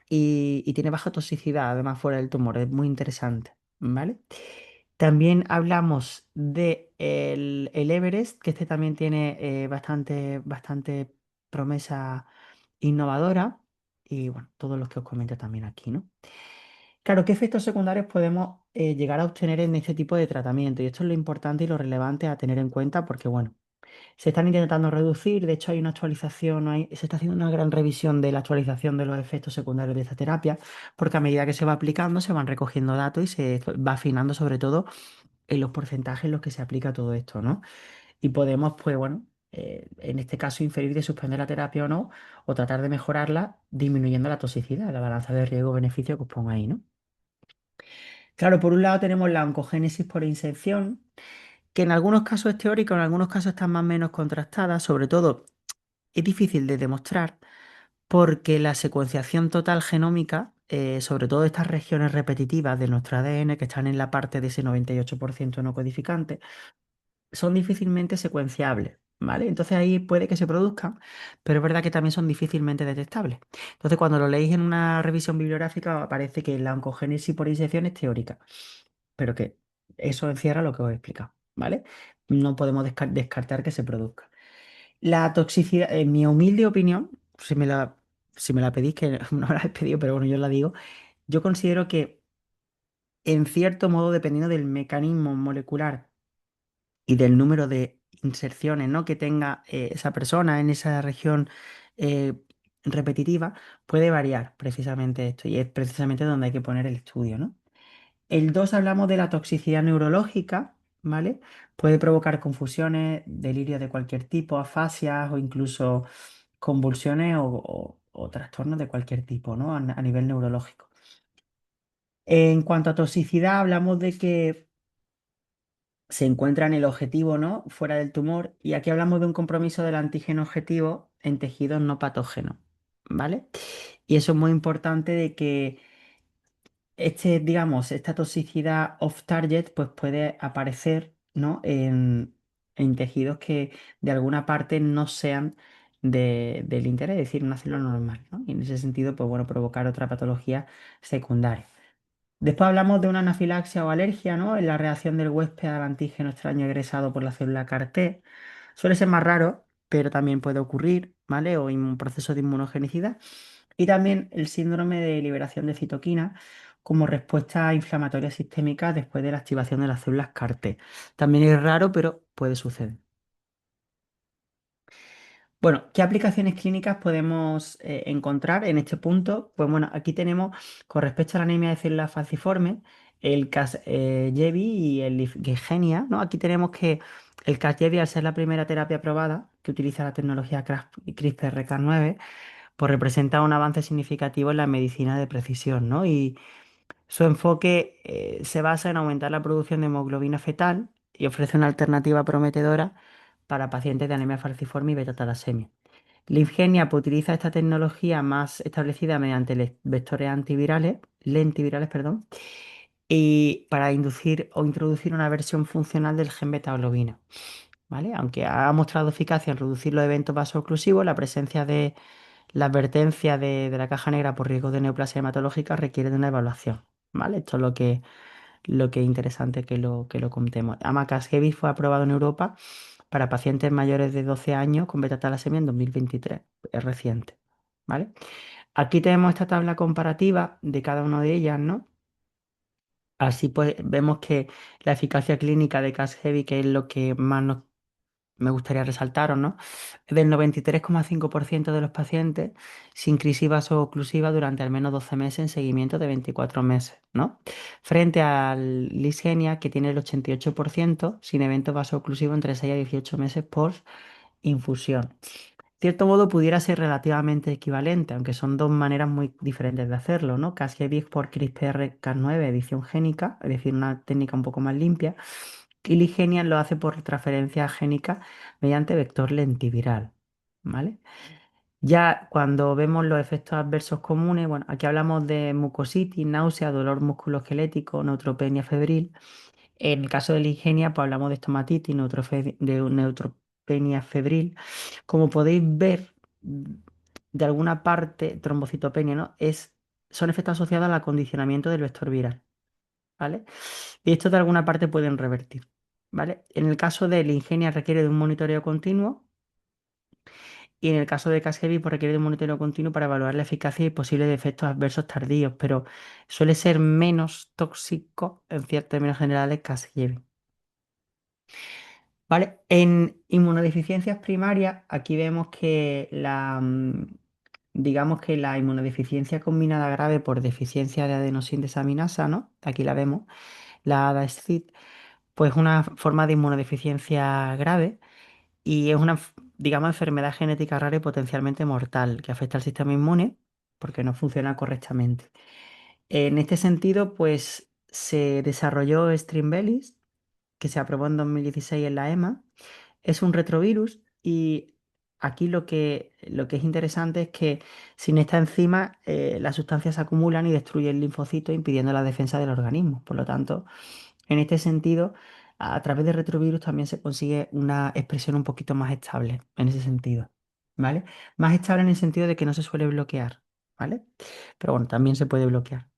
y tiene baja toxicidad, además fuera del tumor, es muy interesante, ¿vale? También hablamos de el Everest, que este también tiene bastante promesa innovadora y bueno, todos los que os comento también aquí, ¿no? Claro, ¿qué efectos secundarios podemos llegar a obtener en este tipo de tratamiento? Y esto es lo importante y lo relevante a tener en cuenta porque, bueno, se están intentando reducir, de hecho hay una actualización, se está haciendo una gran revisión de la actualización de los efectos secundarios de esta terapia, porque a medida que se va aplicando se van recogiendo datos y se va afinando sobre todo en los porcentajes en los que se aplica todo esto, ¿no? Y podemos, pues bueno, en este caso inferir de suspender la terapia o no, o tratar de mejorarla disminuyendo la toxicidad, la balanza de riesgo-beneficio que os pongo ahí, ¿no? Claro, por un lado tenemos la oncogénesis por inserción, que en algunos casos es teórica, en algunos casos está más o menos contrastada, sobre todo es difícil de demostrar porque la secuenciación total genómica, sobre todo estas regiones repetitivas de nuestro ADN que están en la parte de ese 98% no codificante, son difícilmente secuenciables, ¿vale? Entonces ahí puede que se produzcan, pero es verdad que también son difícilmente detectables. Entonces cuando lo leéis en una revisión bibliográfica aparece que la oncogénesis por disección es teórica, pero que eso encierra lo que os he explicado, ¿vale? No podemos descartar que se produzca. La toxicidad, en mi humilde opinión, si me la pedís, que no me la he pedido, pero bueno, yo la digo, yo considero que en cierto modo, dependiendo del mecanismo molecular y del número de inserciones, ¿no? que tenga esa persona en esa región eh, repetitiva, puede variar precisamente esto. Y es precisamente donde hay que poner el estudio, ¿no? El 2 hablamos de la toxicidad neurológica, ¿vale? Puede provocar confusiones, delirios de cualquier tipo, afasias o incluso convulsiones o trastornos de cualquier tipo, ¿no? A nivel neurológico. En cuanto a toxicidad, hablamos de que se encuentra en el objetivo, ¿no? Fuera del tumor. Y aquí hablamos de un compromiso del antígeno objetivo en tejidos no patógenos, ¿vale? Y eso es muy importante de que digamos, esta toxicidad off-target, pues puede aparecer, ¿no? en tejidos que de alguna parte no sean del interés, es decir, una célula normal, ¿no? Y en ese sentido, pues bueno, provocar otra patología secundaria. Después hablamos de una anafilaxia o alergia, ¿no? En la reacción del huésped al antígeno extraño egresado por la célula CAR-T. Suele ser más raro, pero también puede ocurrir, ¿vale? O un proceso de inmunogenicidad. Y también el síndrome de liberación de citoquina como respuesta inflamatoria sistémica después de la activación de las células CAR-T. También es raro, pero puede suceder. Bueno, ¿qué aplicaciones clínicas podemos encontrar en este punto? Pues bueno, aquí tenemos con respecto a la anemia de células falciformes, el Casgevy y el Lyfgenia, ¿no? Aquí tenemos que el Casgevy, al ser la primera terapia aprobada que utiliza la tecnología CRISPR-Cas9, pues representa un avance significativo en la medicina de precisión, ¿no? Y su enfoque se basa en aumentar la producción de hemoglobina fetal y ofrece una alternativa prometedora para pacientes de anemia falciforme y beta-talasemia. Lyfgenia pues, utiliza esta tecnología más establecida mediante vectores antivirales, lentivirales, perdón, y para inducir o introducir una versión funcional del gen beta-globina, ¿vale? Aunque ha mostrado eficacia en reducir los eventos vasooclusivos, la presencia de la advertencia de la caja negra por riesgo de neoplasia hematológica requiere de una evaluación, ¿vale? Esto es lo que es interesante que lo contemos. Amacasgevi fue aprobado en Europa para pacientes mayores de 12 años con beta-talasemia en 2023. Es reciente, ¿vale? Aquí tenemos esta tabla comparativa de cada una de ellas, ¿no? Así pues vemos que la eficacia clínica de Casgevy, que es lo que más me gustaría resaltaros, ¿no? Es del 93,5% de los pacientes sin crisis vaso-oclusiva durante al menos 12 meses en seguimiento de 24 meses, ¿no? Frente al Lisgenia, que tiene el 88% sin evento vaso-oclusivo entre 6 a 18 meses post infusión. Cierto modo pudiera ser relativamente equivalente, aunque son dos maneras muy diferentes de hacerlo, ¿no? Casgevy por CRISPR-Cas9 edición génica, es decir, una técnica un poco más limpia, y Ligenian lo hace por transferencia génica mediante vector lentiviral, ¿vale? Ya cuando vemos los efectos adversos comunes, bueno, aquí hablamos de mucositis, náusea, dolor musculoesquelético, neutropenia febril. En el caso de la Ligenia, pues hablamos de estomatitis, de neutropenia febril. Como podéis ver, de alguna parte, trombocitopenia, ¿no? Son efectos asociados al acondicionamiento del vector viral, ¿vale? Y estos de alguna parte pueden revertir, ¿vale? En el caso de la Ingenia requiere de un monitoreo continuo y en el caso de Casgevy pues requiere de un monitoreo continuo para evaluar la eficacia y posibles efectos adversos tardíos, pero suele ser menos tóxico en ciertos términos generales Casgevy. ¿Vale? En inmunodeficiencias primarias, aquí vemos que digamos que la inmunodeficiencia combinada grave por deficiencia de adenosín desaminasa, ¿no? Aquí la vemos, la ADAS-CID, pues una forma de inmunodeficiencia grave y es una, digamos, enfermedad genética rara y potencialmente mortal que afecta al sistema inmune porque no funciona correctamente. En este sentido, pues se desarrolló Strimbelis, que se aprobó en 2016 en la EMA. Es un retrovirus y aquí lo que es interesante es que sin esta enzima las sustancias se acumulan y destruyen el linfocito impidiendo la defensa del organismo. Por lo tanto, en este sentido, a través de retrovirus también se consigue una expresión un poquito más estable en ese sentido, ¿vale? Más estable en el sentido de que no se suele bloquear, ¿vale? Pero bueno, también se puede bloquear.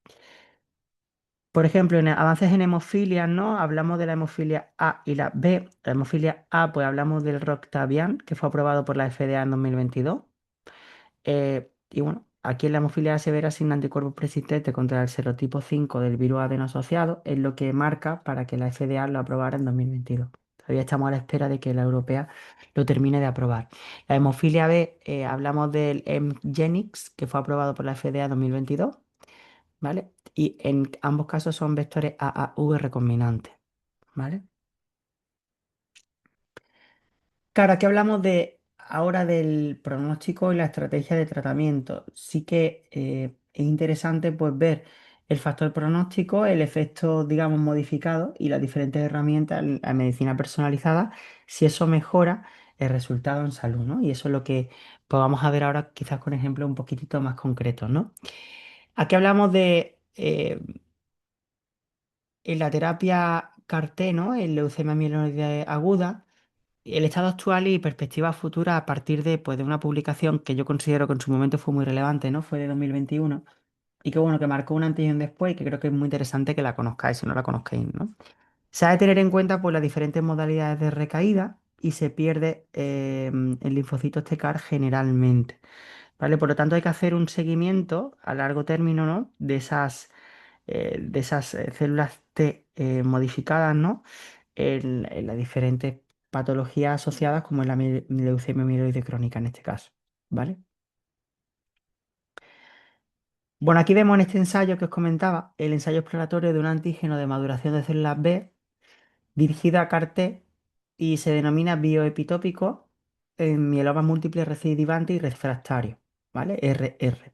Por ejemplo, en avances en hemofilia, ¿no? Hablamos de la hemofilia A y la B. La hemofilia A, pues hablamos del Roctavian, que fue aprobado por la FDA en 2022. Y bueno, aquí en la hemofilia severa sin anticuerpos persistentes contra el serotipo 5 del virus adeno asociado es lo que marca para que la FDA lo aprobara en 2022. Todavía estamos a la espera de que la europea lo termine de aprobar. La hemofilia B, hablamos del Mgenix, que fue aprobado por la FDA en 2022, ¿vale? Y en ambos casos son vectores AAV recombinantes, ¿vale? Claro, aquí hablamos ahora del pronóstico y la estrategia de tratamiento. Sí que es interesante pues ver el factor pronóstico, el efecto, digamos, modificado y las diferentes herramientas, la medicina personalizada, si eso mejora el resultado en salud, ¿no? Y eso es lo que pues, vamos a ver ahora quizás con ejemplos un poquitito más concretos, ¿no? Aquí hablamos de en la terapia CAR-T, ¿no? En leucemia mieloide aguda. el estado actual y perspectivas futuras a partir de, pues, de una publicación que yo considero que en su momento fue muy relevante, ¿no? Fue de 2021 y que bueno, que marcó un antes y un después y que creo que es muy interesante que la conozcáis si no la conozcáis, ¿no? Se ha de tener en cuenta pues, las diferentes modalidades de recaída y se pierde el linfocito T CAR generalmente, ¿vale? Por lo tanto, hay que hacer un seguimiento a largo término, ¿no? De esas células T modificadas, ¿no? En las diferentes patologías asociadas, como es la leucemia mieloide crónica en este caso, ¿vale? Bueno, aquí vemos en este ensayo que os comentaba, el ensayo exploratorio de un antígeno de maduración de células B dirigido a CAR-T y se denomina bioepitópico en mieloma múltiple recidivante y refractario, ¿vale? RR,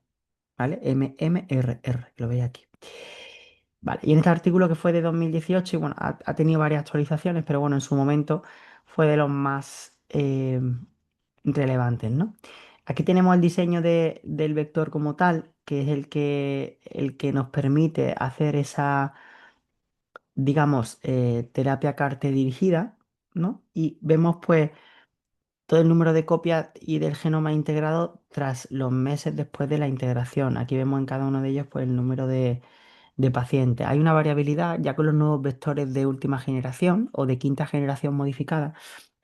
¿vale? MMRR, lo veis aquí. Vale, y en este artículo que fue de 2018, y bueno, ha tenido varias actualizaciones, pero bueno, en su momento fue de los más relevantes, ¿no? Aquí tenemos el diseño del vector como tal, que es el que nos permite hacer esa, digamos, terapia CAR-T dirigida, ¿no? Y vemos pues todo el número de copias y del genoma integrado tras los meses después de la integración. Aquí vemos en cada uno de ellos pues el número de pacientes. Hay una variabilidad ya con los nuevos vectores de última generación o de quinta generación modificada.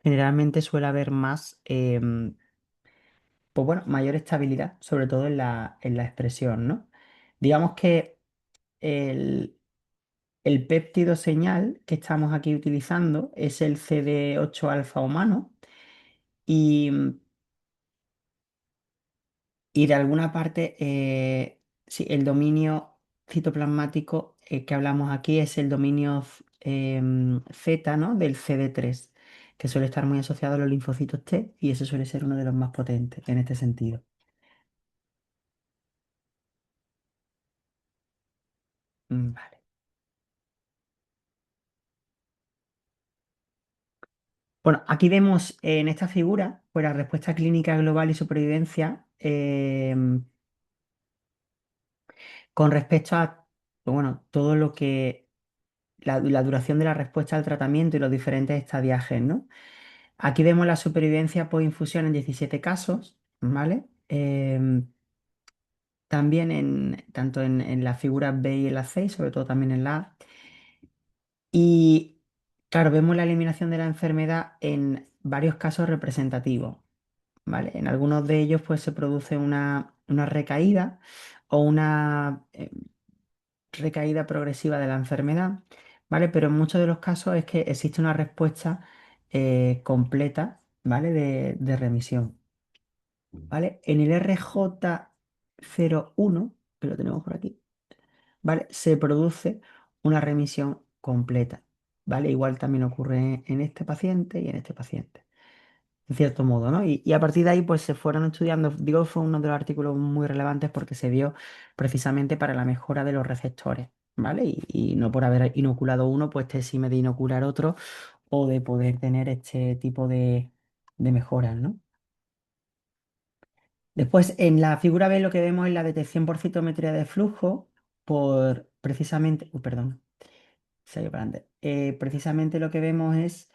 Generalmente suele haber más, pues bueno, mayor estabilidad, sobre todo en la expresión, ¿no? Digamos que el, el péptido señal que estamos aquí utilizando es el CD8 alfa humano y, y de alguna parte, sí, el dominio citoplasmático que hablamos aquí es el dominio Z, ¿no? Del CD3, que suele estar muy asociado a los linfocitos T y ese suele ser uno de los más potentes en este sentido. Vale. Bueno, aquí vemos en esta figura pues, la respuesta clínica global y supervivencia con respecto a, pues, bueno, todo lo que, la duración de la respuesta al tratamiento y los diferentes estadiajes, ¿no? Aquí vemos la supervivencia por infusión en 17 casos, ¿vale? También tanto en las figuras B y en la C, y sobre todo también en la A. Y claro, vemos la eliminación de la enfermedad en varios casos representativos, ¿vale? En algunos de ellos pues se produce una recaída o una recaída progresiva de la enfermedad, ¿vale? Pero en muchos de los casos es que existe una respuesta completa, ¿vale? De remisión, ¿vale? En el RJ01, que lo tenemos por aquí, ¿vale? Se produce una remisión completa, ¿vale? Igual también ocurre en este paciente y en este paciente en cierto modo, ¿no? Y a partir de ahí, pues se fueron estudiando, digo, fue uno de los artículos muy relevantes porque se vio precisamente para la mejora de los receptores, ¿vale? Y no por haber inoculado uno, pues te exime de inocular otro o de poder tener este tipo de mejoras, ¿no? Después, en la figura B lo que vemos es la detección por citometría de flujo por precisamente, perdón, se ha ido para adelante. Precisamente lo que vemos es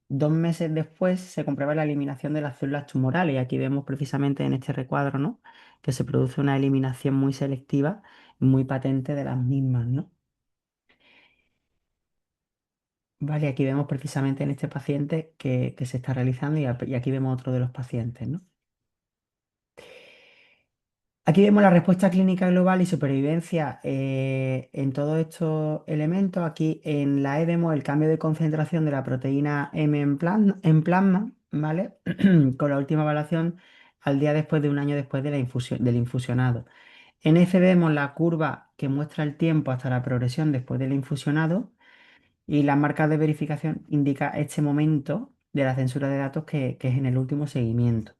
2 meses después se comprueba la eliminación de las células tumorales y aquí vemos precisamente en este recuadro, ¿no? Que se produce una eliminación muy selectiva, muy patente de las mismas, ¿no? Vale, aquí vemos precisamente en este paciente que se está realizando y aquí vemos otro de los pacientes, ¿no? Aquí vemos la respuesta clínica global y supervivencia en todos estos elementos. Aquí en la E vemos el cambio de concentración de la proteína M en plasma, ¿vale? Con la última evaluación al día después de un año después de la infusión, del infusionado. En F vemos la curva que muestra el tiempo hasta la progresión después del infusionado y las marcas de verificación indica este momento de la censura de datos que es en el último seguimiento.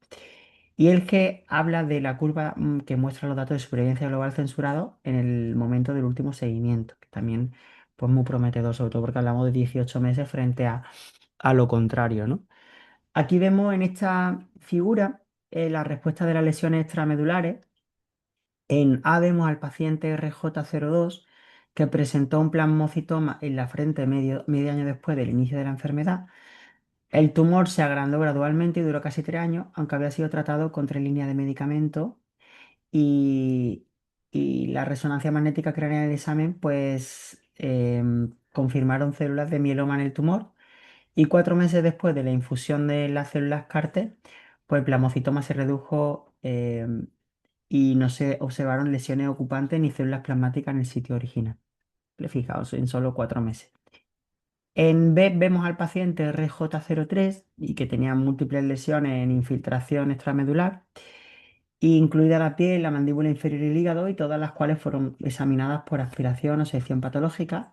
Y el que habla de la curva que muestra los datos de supervivencia global censurados en el momento del último seguimiento, que también pues muy prometedor, sobre todo porque hablamos de 18 meses frente a lo contrario, ¿no? Aquí vemos en esta figura la respuesta de las lesiones extramedulares. En A vemos al paciente RJ02 que presentó un plasmocitoma en la frente medio año después del inicio de la enfermedad. El tumor se agrandó gradualmente y duró casi 3 años, aunque había sido tratado con 3 líneas de medicamento y, y la resonancia magnética craneal en el examen, pues confirmaron células de mieloma en el tumor. Y 4 meses después de la infusión de las células CAR-T, pues el plasmocitoma se redujo y no se observaron lesiones ocupantes ni células plasmáticas en el sitio original. Fijaos, en solo 4 meses. En B vemos al paciente RJ03 y que tenía múltiples lesiones en infiltración extramedular, incluida la piel, la mandíbula inferior y el hígado, y todas las cuales fueron examinadas por aspiración o sección patológica.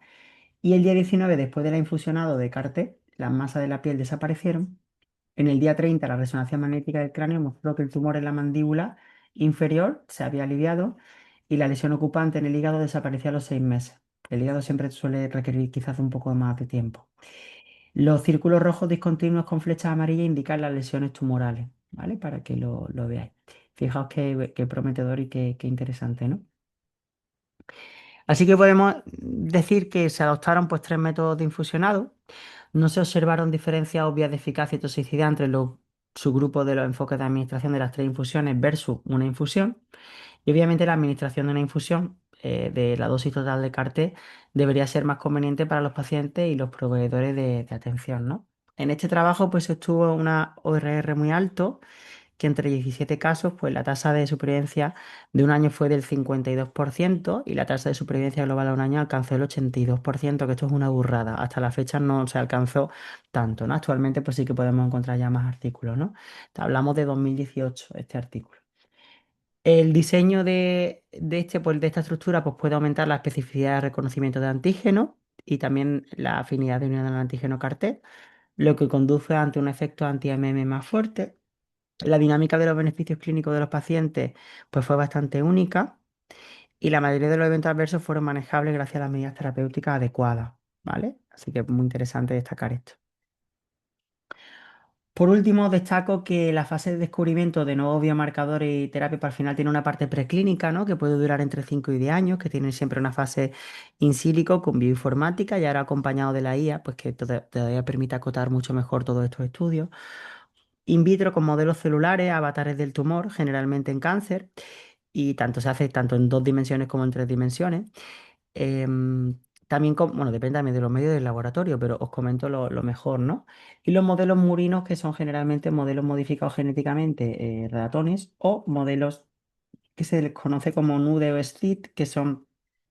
Y el día 19, después de la infusionado de CAR-T, las masas de la piel desaparecieron. En el día 30, la resonancia magnética del cráneo mostró que el tumor en la mandíbula inferior se había aliviado y la lesión ocupante en el hígado desaparecía a los 6 meses. El hígado siempre suele requerir quizás un poco más de tiempo. Los círculos rojos discontinuos con flechas amarillas indican las lesiones tumorales, ¿vale? Para que lo veáis. Fijaos qué prometedor y qué interesante, ¿no? Así que podemos decir que se adoptaron pues 3 métodos de infusionado. No se observaron diferencias obvias de eficacia y toxicidad entre los subgrupos de los enfoques de administración de las 3 infusiones versus una infusión. Y obviamente la administración de una infusión de la dosis total de CAR-T debería ser más conveniente para los pacientes y los proveedores de atención, ¿no? En este trabajo pues se obtuvo una ORR muy alto, que entre 17 casos, pues la tasa de supervivencia de un año fue del 52% y la tasa de supervivencia global a un año alcanzó el 82%, que esto es una burrada. Hasta la fecha no se alcanzó tanto, ¿no? Actualmente pues sí que podemos encontrar ya más artículos, ¿no? Hablamos de 2018, este artículo. El diseño pues, de esta estructura pues, puede aumentar la especificidad de reconocimiento de antígeno y también la afinidad de unión al antígeno CAR-T, lo que conduce ante un efecto anti-AMM más fuerte. La dinámica de los beneficios clínicos de los pacientes pues, fue bastante única y la mayoría de los eventos adversos fueron manejables gracias a las medidas terapéuticas adecuadas, ¿vale? Así que es muy interesante destacar esto. Por último, destaco que la fase de descubrimiento de nuevos biomarcadores y terapia para el final tiene una parte preclínica, ¿no? Que puede durar entre 5 y 10 años, que tiene siempre una fase in silico con bioinformática y ahora acompañado de la IA, pues que todavía permite acotar mucho mejor todos estos estudios. In vitro con modelos celulares, avatares del tumor, generalmente en cáncer, y tanto se hace tanto en 2 dimensiones como en 3 dimensiones. Em, También, bueno, depende también de los medios del laboratorio, pero os comento lo mejor, ¿no? Y los modelos murinos, que son generalmente modelos modificados genéticamente, ratones, o modelos que se les conoce como nude o SCID, que son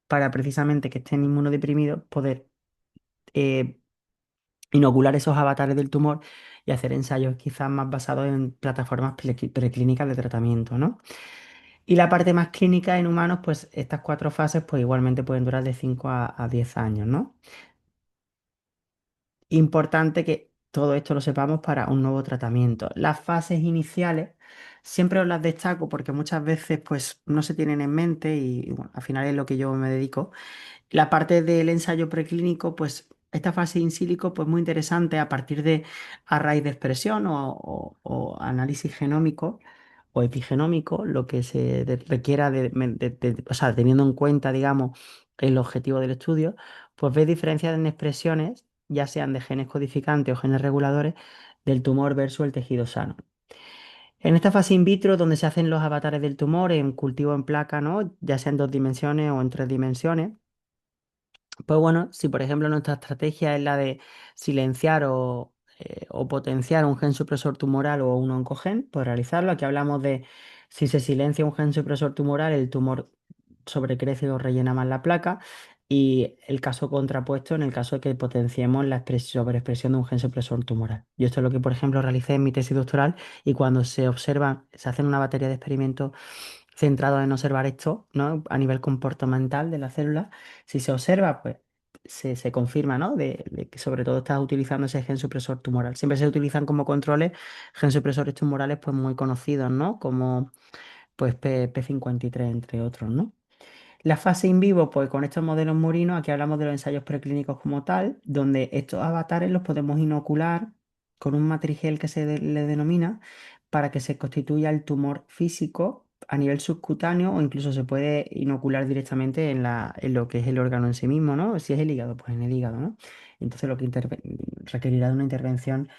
para precisamente que estén inmunodeprimidos, poder eh, inocular esos avatares del tumor y hacer ensayos quizás más basados en plataformas preclínicas de tratamiento, ¿no? Y la parte más clínica en humanos, pues estas 4 fases, pues igualmente pueden durar de 5 a 10 años, ¿no? Importante que todo esto lo sepamos para un nuevo tratamiento. Las fases iniciales siempre os las destaco porque muchas veces pues no se tienen en mente y bueno, al final es lo que yo me dedico. La parte del ensayo preclínico, pues esta fase in silico, pues muy interesante a raíz de expresión o análisis genómico o epigenómico, lo que se requiera o sea, teniendo en cuenta, digamos, el objetivo del estudio, pues ves diferencias en expresiones, ya sean de genes codificantes o genes reguladores, del tumor versus el tejido sano. En esta fase in vitro, donde se hacen los avatares del tumor en cultivo en placa, ¿no? Ya sea en 2 dimensiones o en 3 dimensiones, pues bueno, si por ejemplo nuestra estrategia es la de silenciar o potenciar un gen supresor tumoral o un oncogen, pues realizarlo. Aquí hablamos de si se silencia un gen supresor tumoral, el tumor sobrecrece o rellena más la placa. Y el caso contrapuesto en el caso de que potenciemos la sobreexpresión de un gen supresor tumoral. Yo esto es lo que, por ejemplo, realicé en mi tesis doctoral y cuando se observan, se hacen una batería de experimentos centrado en observar esto, ¿no? A nivel comportamental de la célula. Si se observa, pues se confirma, ¿no? De que sobre todo estás utilizando ese gen supresor tumoral. Siempre se utilizan como controles gen supresores tumorales pues muy conocidos, ¿no? Como pues P53 entre otros, ¿no? La fase in vivo, pues con estos modelos murinos, aquí hablamos de los ensayos preclínicos como tal, donde estos avatares los podemos inocular con un matrigel que le denomina para que se constituya el tumor físico a nivel subcutáneo o incluso se puede inocular directamente en lo que es el órgano en sí mismo, ¿no? Si es el hígado, pues en el hígado, ¿no? Entonces lo que requerirá de una intervención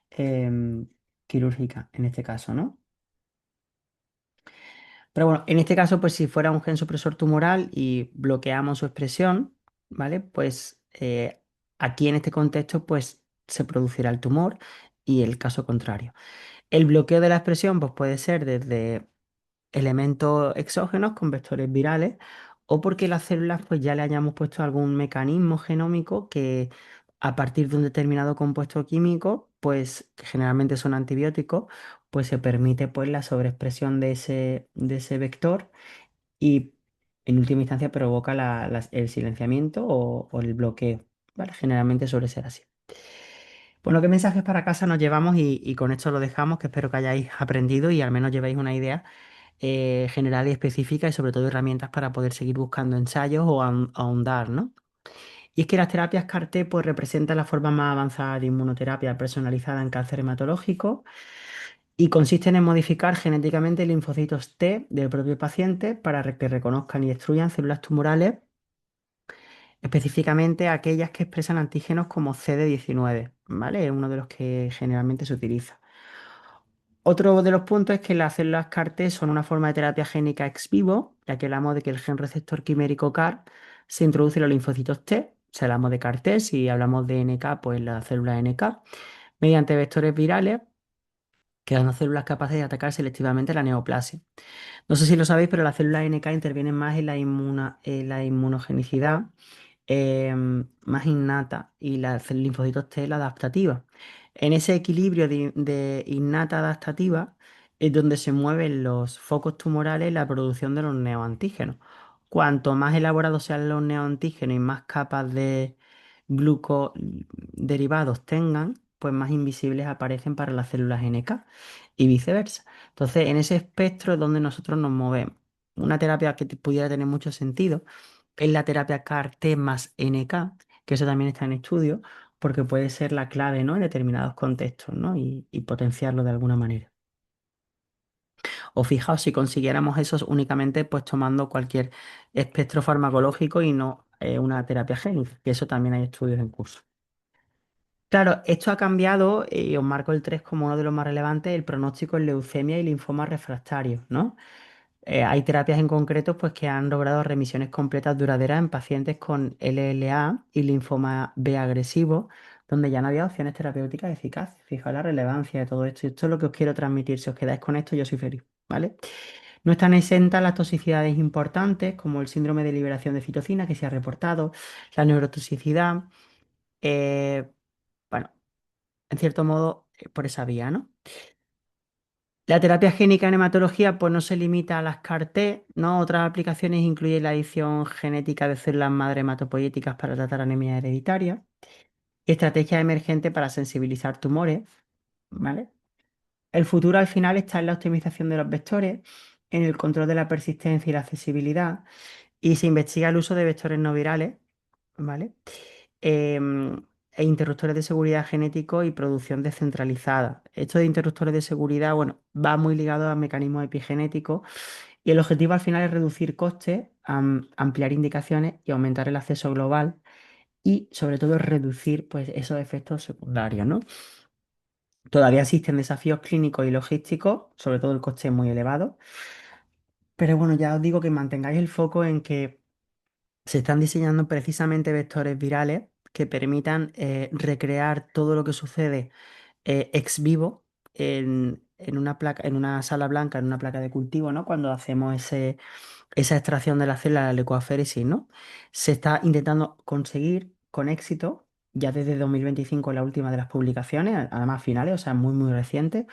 em, quirúrgica en este caso, ¿no? Pero bueno, en este caso, pues si fuera un gen supresor tumoral y bloqueamos su expresión, ¿vale? Pues aquí en este contexto, pues se producirá el tumor y el caso contrario. El bloqueo de la expresión, pues puede ser desde elementos exógenos con vectores virales o porque las células pues ya le hayamos puesto algún mecanismo genómico que a partir de un determinado compuesto químico, pues que generalmente son antibióticos, pues se permite pues la sobreexpresión de ese vector y en última instancia provoca el silenciamiento o el bloqueo, ¿vale? Generalmente suele ser así. Bueno, ¿qué mensajes para casa nos llevamos? Y con esto lo dejamos, que espero que hayáis aprendido y al menos llevéis una idea general y específica y sobre todo herramientas para poder seguir buscando ensayos o ahondar, ¿no? Y es que las terapias CAR-T pues representan la forma más avanzada de inmunoterapia personalizada en cáncer hematológico y consisten en modificar genéticamente linfocitos T del propio paciente para que reconozcan y destruyan células tumorales, específicamente aquellas que expresan antígenos como CD19, ¿vale? Es uno de los que generalmente se utiliza. Otro de los puntos es que las células CAR-T son una forma de terapia génica ex vivo, ya que hablamos de que el gen receptor quimérico CAR se introduce en los linfocitos T, si hablamos de CAR-T, si hablamos de NK, pues la célula NK, mediante vectores virales, que dan células capaces de atacar selectivamente la neoplasia. No sé si lo sabéis, pero las células NK intervienen más en en la inmunogenicidad más innata y las linfocitos T la adaptativa. En ese equilibrio de innata adaptativa es donde se mueven los focos tumorales y la producción de los neoantígenos. Cuanto más elaborados sean los neoantígenos y más capas de glucoderivados tengan, pues más invisibles aparecen para las células NK y viceversa. Entonces, en ese espectro es donde nosotros nos movemos. Una terapia que pudiera tener mucho sentido es la terapia CAR-T más NK, que eso también está en estudio, porque puede ser la clave, ¿no? En determinados contextos, ¿no? Y potenciarlo de alguna manera. O fijaos, si consiguiéramos eso únicamente pues tomando cualquier espectro farmacológico y no una terapia génica, que eso también hay estudios en curso. Claro, esto ha cambiado, y os marco el 3 como uno de los más relevantes, el pronóstico en leucemia y linfoma refractario, ¿no? Hay terapias en concreto pues, que han logrado remisiones completas duraderas en pacientes con LLA y linfoma B agresivo, donde ya no había opciones terapéuticas eficaces. Fijaos la relevancia de todo esto. Y esto es lo que os quiero transmitir. Si os quedáis con esto, yo soy feliz, ¿vale? No están exentas las toxicidades importantes, como el síndrome de liberación de citocina que se ha reportado, la neurotoxicidad, eh, bueno, en cierto modo, por esa vía, ¿no? La terapia génica en hematología pues no se limita a las CAR-T, ¿no? Otras aplicaciones incluyen la edición genética de células madre hematopoyéticas para tratar anemia hereditaria, estrategias emergentes para sensibilizar tumores, ¿vale? El futuro al final está en la optimización de los vectores, en el control de la persistencia y la accesibilidad, y se investiga el uso de vectores no virales, ¿vale? E interruptores de seguridad genético y producción descentralizada. Esto de interruptores de seguridad, bueno, va muy ligado a mecanismos epigenéticos y el objetivo al final es reducir costes, ampliar indicaciones y aumentar el acceso global y sobre todo reducir pues, esos efectos secundarios, ¿no? Todavía existen desafíos clínicos y logísticos, sobre todo el coste es muy elevado, pero bueno, ya os digo que mantengáis el foco en que se están diseñando precisamente vectores virales que permitan recrear todo lo que sucede ex vivo en una placa, en una sala blanca, en una placa de cultivo, ¿no? Cuando hacemos esa extracción de la célula, la leucoaféresis, ¿no? Se está intentando conseguir con éxito, ya desde 2025 la última de las publicaciones, además finales, o sea, muy, muy reciente.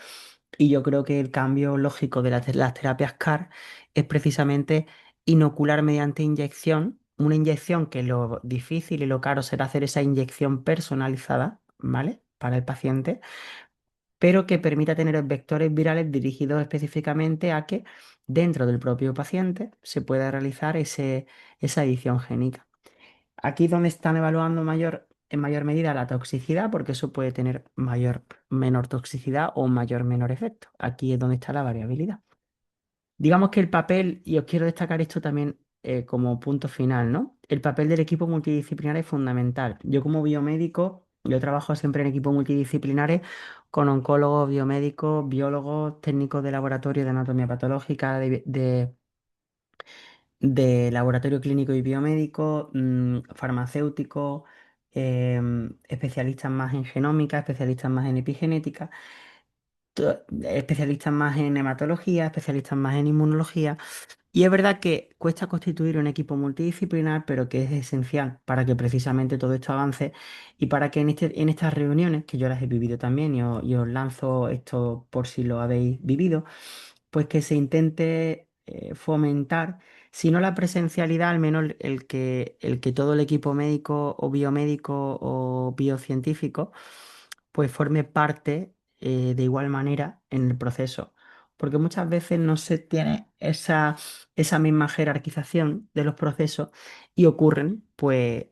Y yo creo que el cambio lógico de las terapias CAR es precisamente inocular mediante inyección, una inyección que lo difícil y lo caro será hacer esa inyección personalizada, ¿vale? Para el paciente, pero que permita tener vectores virales dirigidos específicamente a que dentro del propio paciente se pueda realizar esa edición génica. Aquí es donde están evaluando en mayor medida la toxicidad, porque eso puede tener menor toxicidad o menor efecto. Aquí es donde está la variabilidad. Digamos que el papel, y os quiero destacar esto también como punto final, ¿no? El papel del equipo multidisciplinar es fundamental. Yo como biomédico Yo trabajo siempre en equipos multidisciplinares con oncólogos, biomédicos, biólogos, técnicos de laboratorio de anatomía patológica, de laboratorio clínico y biomédico, farmacéuticos, especialistas más en genómica, especialistas más en epigenética, especialistas más en hematología, especialistas más en inmunología. Y es verdad que cuesta constituir un equipo multidisciplinar, pero que es esencial para que precisamente todo esto avance y para que en estas reuniones, que yo las he vivido también y os lanzo esto por si lo habéis vivido, pues que se intente fomentar, si no la presencialidad, al menos el que todo el equipo médico o biomédico o biocientífico pues forme parte de igual manera en el proceso. Porque muchas veces no se tiene esa misma jerarquización de los procesos y ocurren, pues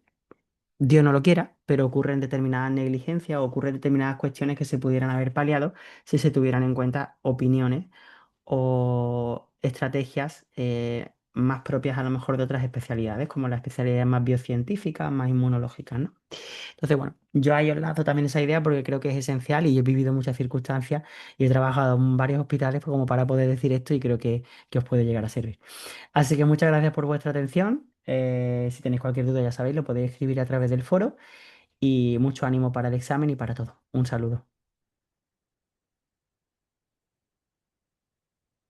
Dios no lo quiera, pero ocurren determinadas negligencias o ocurren determinadas cuestiones que se pudieran haber paliado si se tuvieran en cuenta opiniones o estrategias más propias a lo mejor de otras especialidades, como las especialidades más biocientíficas, más inmunológicas, ¿no? Entonces, bueno, yo ahí os lanzo también esa idea porque creo que es esencial y yo he vivido muchas circunstancias y he trabajado en varios hospitales pues, como para poder decir esto y creo que os puede llegar a servir. Así que muchas gracias por vuestra atención. Si tenéis cualquier duda, ya sabéis, lo podéis escribir a través del foro y mucho ánimo para el examen y para todo. Un saludo.